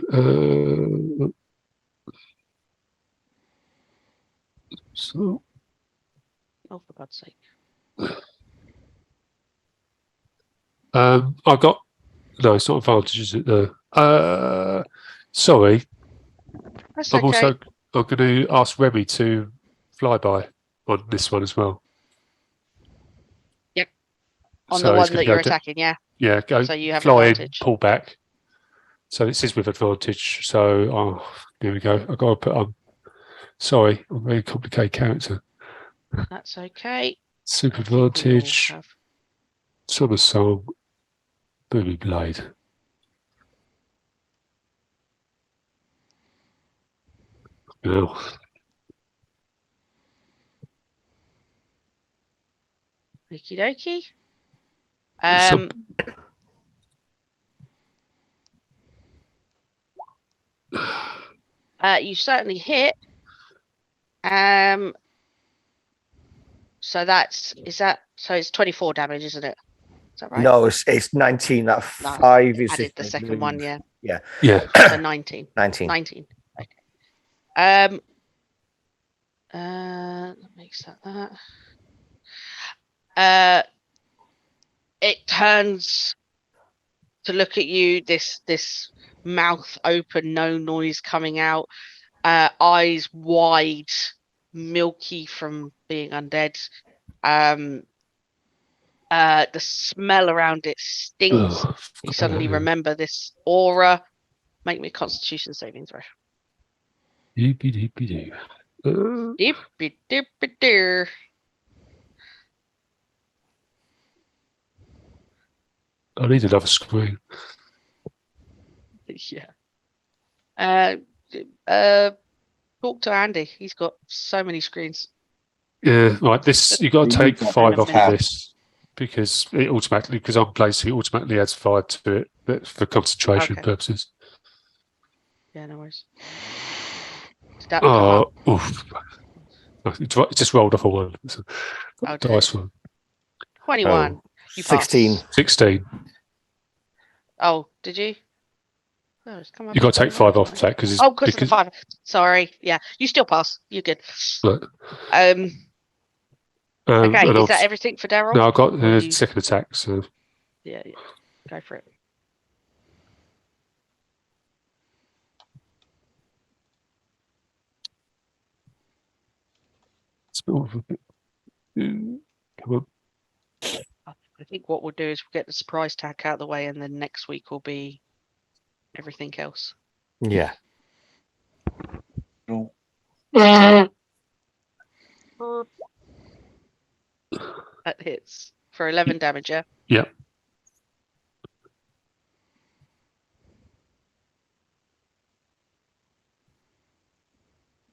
So Oh, for God's sake. I've got no, it's not advantage, is it? Sorry. That's okay. I'm going to ask Remy to fly by on this one as well. Yep. On So the he's one gonna that go you're to- attacking, yeah. Yeah, go So you have fly in, advantage. pull back. So this is with advantage. So there we go. I've got to put on. Sorry, I'm a very complicated character. That's okay. Super We all advantage, have- summer song, Boomy Blade. Now, Okie dokie. So- You certainly hit. So it's 24 damage, isn't it? Is that right? No, it's 19. That No, 5 is added if the they second one, move. yeah. Yeah. So 19. 19. 19. Okay. That makes that. It turns to look at you, this mouth open, no noise coming out, eyes wide, milky from being undead. The smell around it stinks. Ugh, You forgot suddenly about remember this aura. Make me a Constitution saving throw. it. Doopy-doopy-doo. Dippy-dippy-doo. I need another screen. Yeah. Talk to Andy. He's got so many screens. Yeah, right. This you got to You take got 5 off tab. of this because it automatically, because I'm placing it automatically adds 5 to it, but for concentration Okay. purposes. Yeah, no worries. Did that come up? Oh, oof. It just rolled off a 1. It's a Oh, did it? dice one. 21. Oh, You passed. 16. 16. Oh, did you? Oh, it's come up You got as to take 5 off that because Oh, because of the 5. Sorry. Yeah, you still pass. You're good. Look, Okay, and is that everything for Darrell? No, I got Or the you- second attack. So Yeah. Go for it. it's a bit of a bit. Come on. I think what we'll do is we'll get the surprise attack out of the way, and then next week will be everything else. Yeah. No. That hits for 11 damage, yeah? Yeah.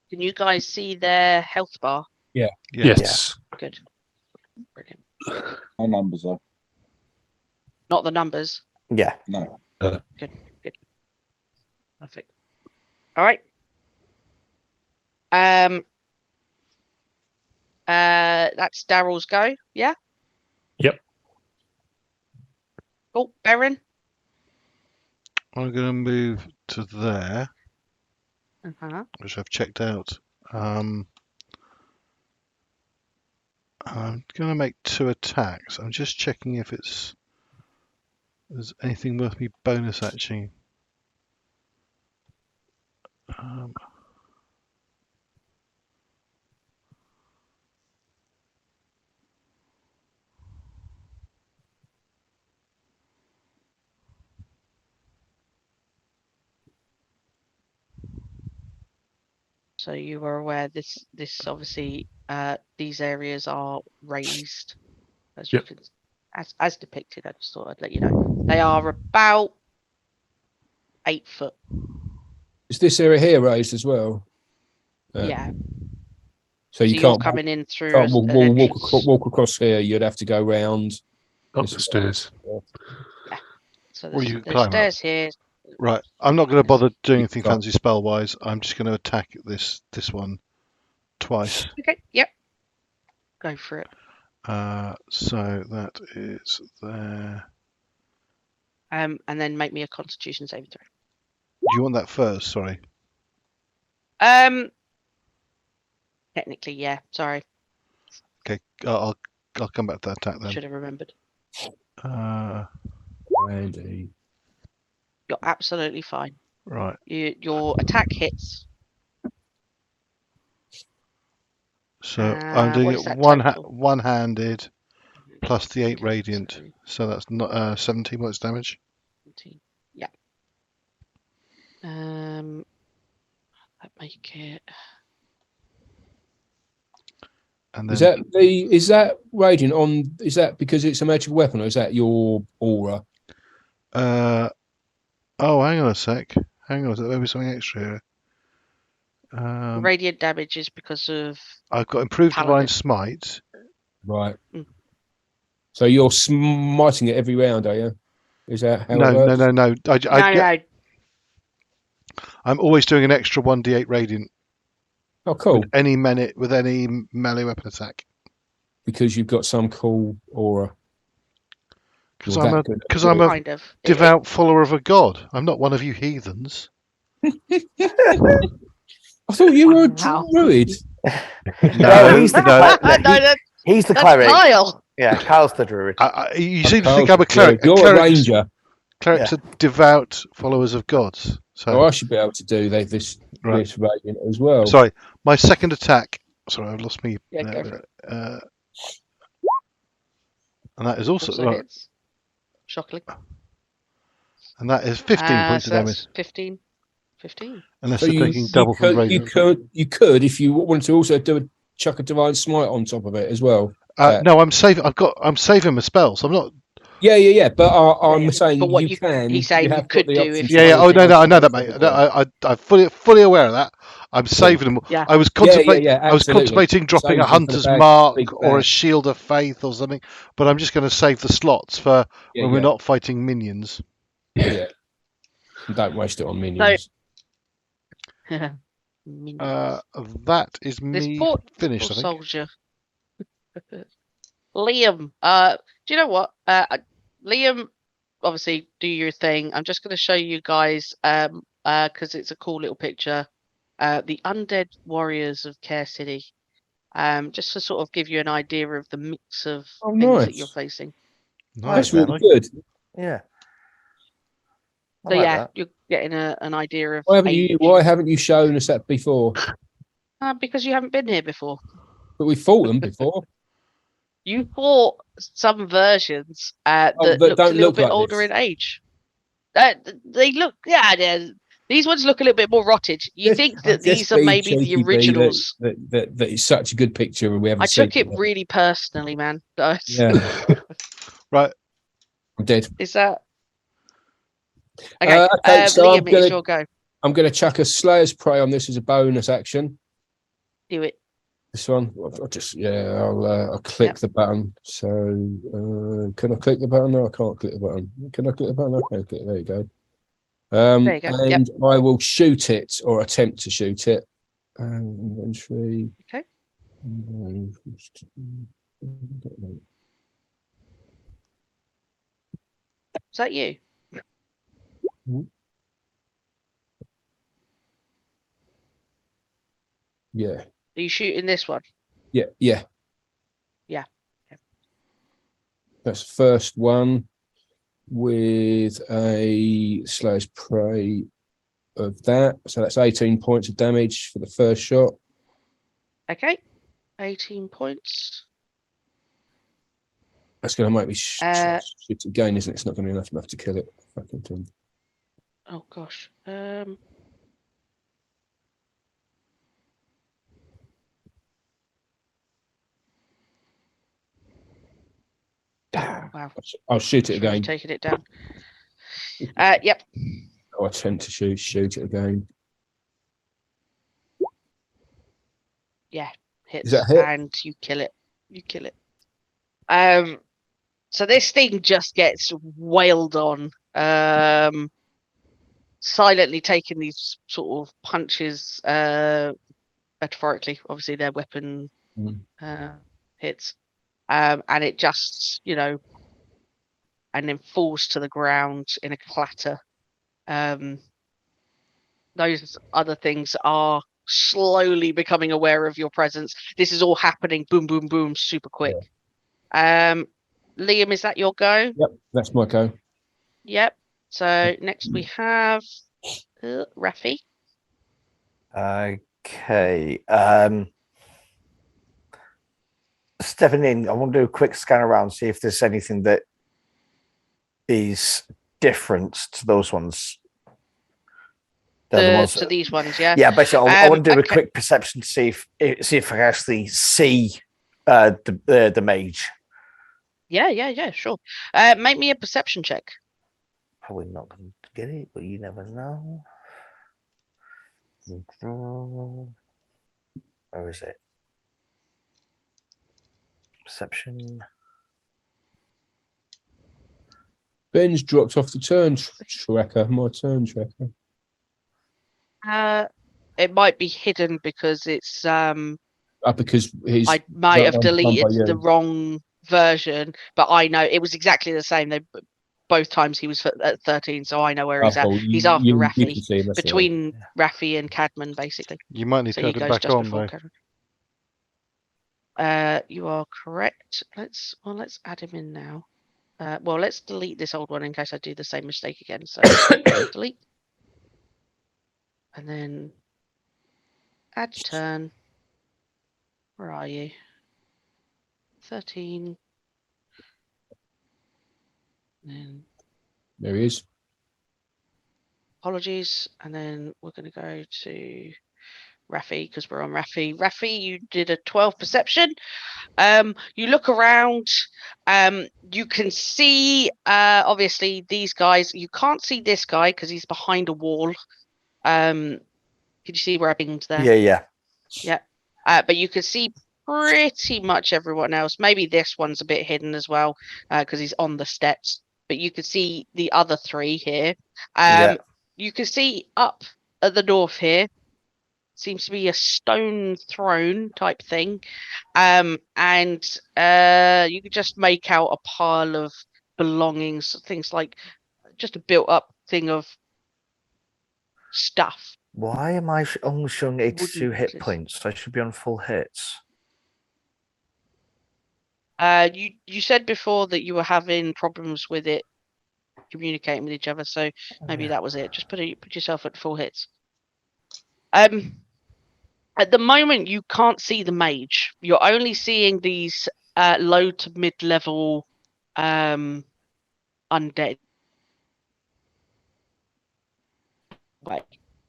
Can you guys see their health bar? Yes. Good. Brilliant. No numbers though. Not the numbers. Yeah. No. Good. Perfect. All right. That's Darrell's go. Yeah. Yep. Oh, Baron. I'm going to move to there, which I've checked out. I'm going to make 2 attacks. I'm just checking if there's anything worth me bonus acting. So you were aware this obviously these areas are raised as you Yep. can as depicted. I just thought I'd let you know. They are about 8 foot. Is this area here raised as well? Yeah. So you you're can't coming in through can't an walk across here. You'd have to go round. Up This the is- stairs. So Or there's, you can there's climb up. stairs here. Right, I'm not going to bother doing anything Can't. fancy spell-wise. I'm just going to attack this one twice. Okay. Yep. Go for it. So that is there. And then make me a Constitution saving throw. Do you want that first? Sorry. Technically, yeah. Sorry, Okay, I'll come back to that attack then. should have remembered. Andy. You're absolutely fine. Right. Your attack hits. So I'm doing what it is that total? one-handed plus the 8 Okay, radiant. So that's not 17 points damage. 17. Yeah. That make it. And Is then that radiant on? Is that because it's a magic weapon, or is that your aura? oh, hang on a sec. Maybe something extra here. Radiant damage is because of I've got improved divine Paladin. smite. Right. So you're smiting it every round, are you? Is that how it No, works? no. No. I'm always doing an extra 1d8 radiant Oh, cool. with any melee weapon attack. Because you've got some cool aura. Because You're I'm that a good. because I'm a Kind of. devout follower of a god. I'm not one of you heathens. I thought you were a Wow. druid. No, he's the no. he's the That's cleric. Kyle. Yeah, Kyle's the druid. You seem to think I'm a Carl's cleric. You're a ranger. Clerics are devout followers of gods. So Oh, I should be able to do this Right. radiant as well. sorry, my second attack. Sorry, I've lost me. Yeah, go for it. And that is also right, hits. Shockingly. and that is 15 points So of damage. that's 15. 15. Unless So they're taking double from radiant. you could if you want to also do a chuck a divine smite on top of it as well. No, I'm saving. I'm saving my spells. I'm not. Yeah. But I'm Yeah, saying but what you can. he's saying you have could got the do option if to you Yeah. do Oh wanted no, to. I know that, mate. No, I'm fully aware of that. I'm saving them. Yeah. I was Yeah, contemplating. I was absolutely. contemplating dropping Saving a them for the hunter's big mark or a bad. shield of faith or something, but I'm just going to save the slots for when we're not fighting minions. Yeah. Don't waste it on minions. That is me finished. I think. Soldier. Liam. Do you know what? Liam, obviously, do your thing. I'm just going to show you guys, because it's a cool little picture. The undead warriors of Care City. Just to sort of give you an idea of the mix of things that you're facing. Nice, That's really good. Yeah. I So like yeah, that. you're getting an idea of Why haven't you shown us that before? because you haven't been here before. But we fought them before. You fought some versions that that looked don't a little look bit like older this. in age. They look, these ones look a little bit more rotted. You think that these are maybe the originals? That it's such a good picture and we haven't I seen took it really personally, man. Yeah. Right. I'm dead. Is that okay? So Liam, it's your go. I'm going to chuck a Slayer's Prey on this as a bonus action. Do it. This one, I'll click the button. So can I click the button? No, I can't click the button. Can I click the button? Okay, click. There you go. There you go. And I will shoot it or attempt to shoot it. Inventory. Okay. Is that you? Yeah. Are you shooting this one? Yeah. Yeah. That's the first one with a Slayer's Prey of that. So that's 18 points of damage for the first shot. Okay. 18 points. That's going to make me shoot it again, isn't it? It's not going to be enough to kill it. Fucking thing. Oh gosh. Wow. I'll shoot it again. Taking it down. Yep. I attempt to shoot it again. Yeah, hits. Is that a hit? And you kill it. So this thing just gets wailed on. Silently taking these sort of punches, metaphorically. Obviously, their weapon hits. And it just, and then falls to the ground in a clatter. Those other things are slowly becoming aware of your presence. This is all happening, boom, boom, boom, super quick. Yeah. Liam, is that your go? Yep, that's my go. Yep. So next we have Raphy. Okay. Stepping in, I want to do a quick scan around, see if there's anything that is different to those ones. To these ones, yeah. Yeah, basically, I want to do a quick perception to see if I can actually see the mage. Yeah, sure. Make me a perception check. Probably not going to get it, but you never know. Where is it? Perception. Ben's dropped off the turn tracker. My turn tracker. It might be hidden because it's Because he's I might have that one's done by deleted you. the wrong version, but I know it was exactly the same. Both times he was at 13, so I know where he's at. Cool. He's after you Raphy, can see him, that's all right. between Raphy and Cadman, basically. You might need So to he add him goes back just on before though. Cadman. You are correct. Let's add him in now. Well, let's delete this old one in case I do the same mistake again. So delete, and then add turn. Where are you? 13. And then There he is. apologies, and then we're going to go to Raphy because we're on Raphy. Raphy, you did a 12 perception. You look around. You can see obviously these guys. You can't see this guy because he's behind a wall. Can you see where I pinged there? Yeah. But you can see pretty much everyone else. Maybe this one's a bit hidden as well because he's on the steps. But you can see the other three here. You can see up at the north here. Seems to be a stone throne type thing. And you could just make out a pile of belongings, things like just a built up thing of stuff. Why am I only showing 82 Wooden hit boxes. points? I should be on full hits. You said before that you were having problems with it communicating with each other, so maybe that was it. Just put yourself at full hits. At the moment, you can't see the mage. You're only seeing these low to mid-level undead,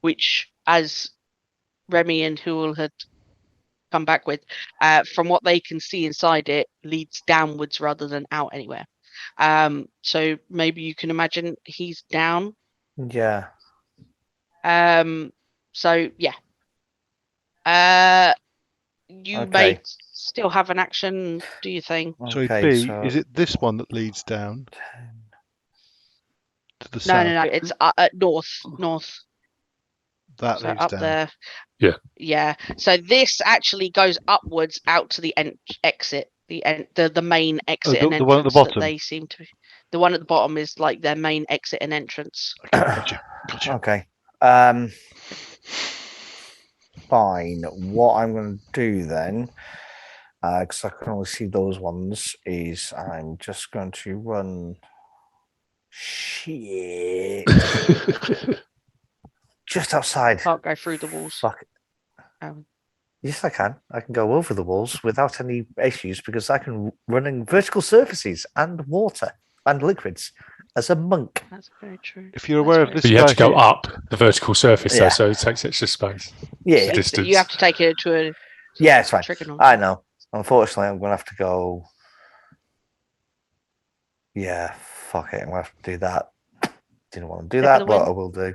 which, as Remy and Hool had come back with, from what they can see inside it, leads downwards rather than out anywhere. So maybe you can imagine he's down. Yeah. So yeah. You may still have an action, do you think? Sorry, Okay, B, so is it this one that leads down 10. to the south? No. It's north. That So leads up down. there. Yeah. Yeah. So this actually goes upwards out to the exit, the main exit and the one at the entrance that bottom? they seem to. The one at the bottom is like their main exit and entrance. Okay, gotcha. Okay. Fine. What I'm going to do then, because I can only see those ones, is I'm just going to run. Shit. Just outside. Can't go through the walls. Fuck it. Um, Yes, I can. I can go over the walls without any issues because I can run in vertical surfaces and water and liquids as a monk. That's very true. If you're aware of this But you have guy to go here- up the vertical surface Yeah. though, so it takes extra space. Yeah, Distance. You have to take it to a. yeah, it's fine. Trigonal. I know. Unfortunately, I'm going to have to go. Yeah, fuck it. I'm going to have to do that. Didn't want to do Never that, the but win. I will do.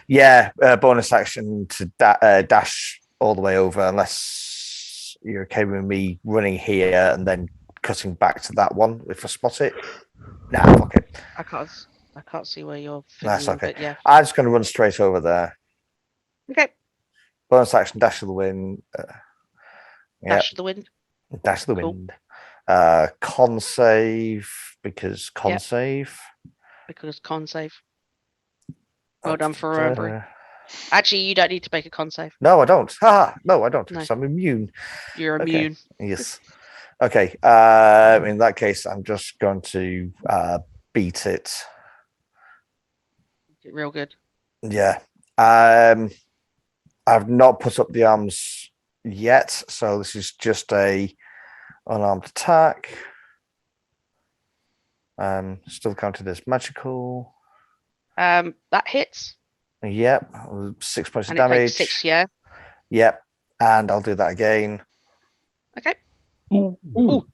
Yeah, bonus action to dash all the way over, unless you're okay with me running here and then cutting back to that one if I spot it. Nah, fuck it. I can't see where you're. That's fitting in, okay. But yeah. I'm just going to run straight over there. Okay. Bonus action, dash to the wind. Dash to the wind. Dash to the Cool. wind. Con save because con Yep. save. Because con save. Well done for remembering. Actually, you don't need to make a con save. No, I don't. Ha! No, I don't. No. Because I'm immune. You're Okay. immune. Yes. Okay. In that case, I'm just going to beat it. Real good. Yeah. I've not put up the arms yet, so this is just a unarmed attack. Still counted as magical. That hits. Yep. 6 points of And it damage. takes 6, yeah. Yep. And I'll do that again. Okay. Ooh. Ooh,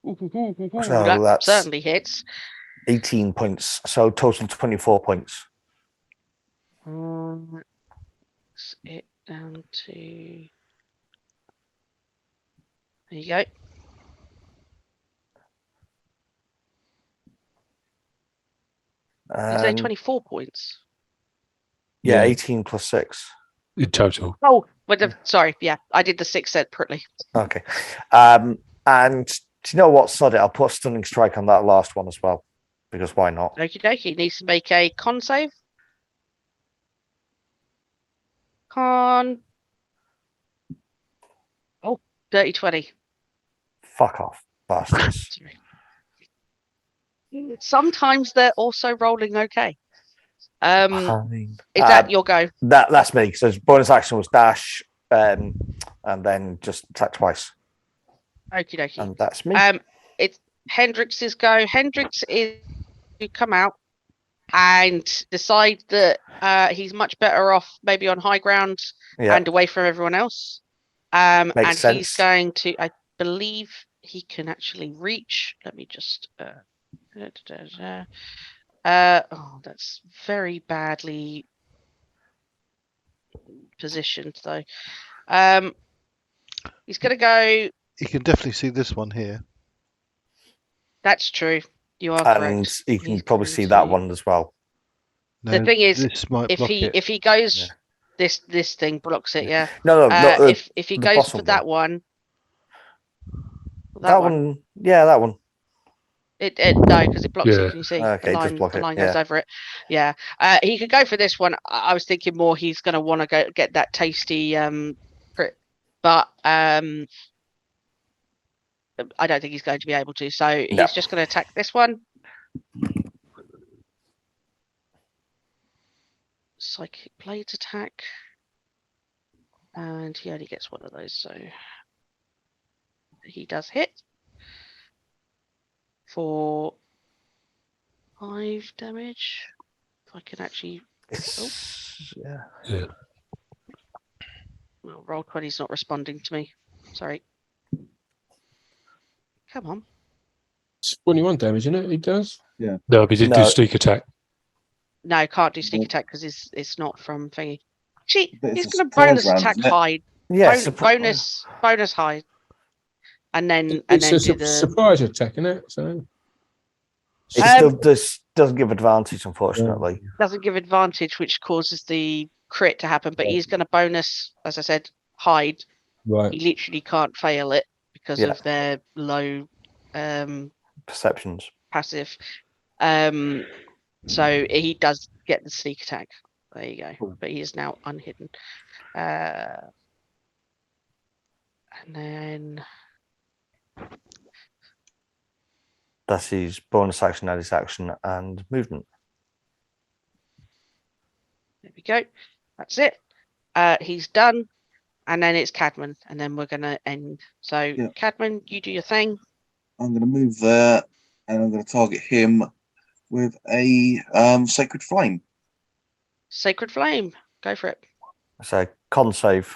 So that that's- certainly hits. 18 points. So total 24 points. Let's it down to. There you go. You say 24 points. Yeah, Yeah. 18 plus 6. In total. Oh, sorry. Yeah, I did the 6 separately. Okay. And do you know what? Sod it. I'll put a stunning strike on that last one as well. Because why not? Okie dokie. Needs to make a con save. Con. Oh, dirty 20. Fuck off, bastards. Sorry. Sometimes they're also rolling okay. I mean, Is that your go? that's me. So his bonus action was dash, and then just attack twice. Okie dokie. And that's me. It's Hendrix's go. Hendrix is to come out and decide that he's much better off maybe on high ground and away from everyone else. And Makes sense. he's going to, I believe he can actually reach. Let me just oh, that's very badly positioned though. He's gonna go. You can definitely see this one here. That's true. You are And correct. you can He's probably going see that to- one as well. The thing is, this might if block he it. goes, this thing blocks it. Yeah. No, If he the goes bottom for that one, that one. Yeah, that one. it no, because it blocks Yeah. it. Can you see Okay, it the does line? block The it, line goes yeah. over it. Yeah. He could go for this one. I was thinking more. He's going to want to go get that tasty crit, but I don't think he's going to be able to. So No. he's just going to attack this one. Psychic blades attack, and he only gets one of those, so he does hit for 5 damage. If I can actually, Yeah. well, roll 20's not responding to me. Sorry. Come on. It's 21 damage, isn't it? He does. No, but he didn't do No. sneak attack. No, can't do sneak attack because it's not from thingy. Actually, But it's he's a going to surprise bonus round, attack isn't it? hide. Yes. Bonus hide, and then It's a do the surprise attack, isn't it? So It still doesn't give advantage, unfortunately. doesn't give advantage, which causes the crit to happen. But he's going to bonus, as I said, hide. right. He literally can't fail it because Yeah. of their low Perceptions. passive. So he does get the sneak attack. There you go. Cool. But he is now unhidden. And then That's his bonus action, and his action, and movement. there we go. That's it. He's done. And then it's Cadman. And then we're going to end. So, Yeah. Cadman, you do your thing. I'm going to move there, and I'm going to target him with a Sacred Flame. Sacred Flame. Go for it. So con save.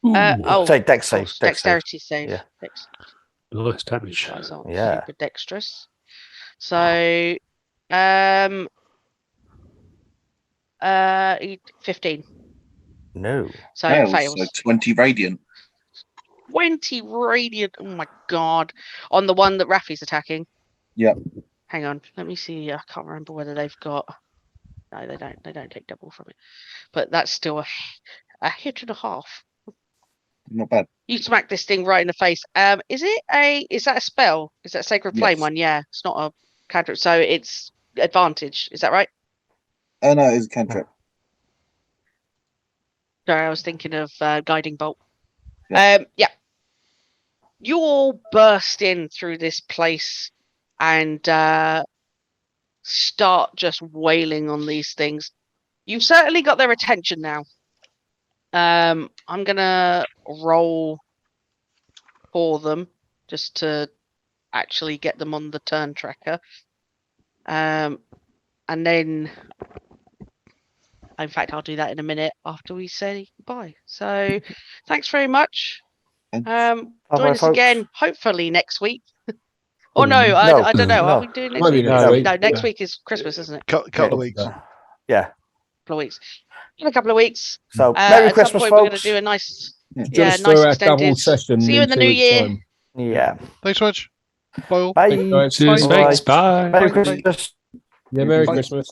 Oh, Say dex of save. course, Dex save. dexterity save. Yeah. Nice damage. You guys aren't Yeah. super dexterous. So, 15. No. So Fails, fails. so 20 radiant. 20 radiant. Oh my god. On the one that Raphy's attacking. Yep. Hang on. Let me see. I can't remember whether they've got. No, they don't. They don't take double from it. But that's still a hit and a half. Not bad. You smack this thing right in the face. Is that a spell? Is that a Sacred Flame Yes. one? Yeah. It's not a cantrip. So it's advantage. Is that right? Oh no, it is a cantrip. Sorry, I was thinking of Guiding Bolt. Yeah. Yeah. You all burst in through this place and start just wailing on these things. You've certainly got their attention now. I'm gonna roll for them just to actually get them on the turn tracker. And then, in fact, I'll do that in a minute after we say goodbye. So, thanks very much. Join us folks. again, hopefully next week. Or no, I don't know. Are we doing next Maybe week? next week. No, next week is Christmas, isn't it? Couple of weeks. Yeah. A couple of weeks. In a couple of weeks. So Merry At Christmas, some point, we're going to folks. do a nice, Just nice for our extended. double session. See you in the 2 new weeks' year. time. Yeah. Thanks so much. Bye all. Bye. Thanks, guys. Cheers, Bye. thanks, bye. Merry Bye. Christmas. Yeah, Merry Bye. Christmas.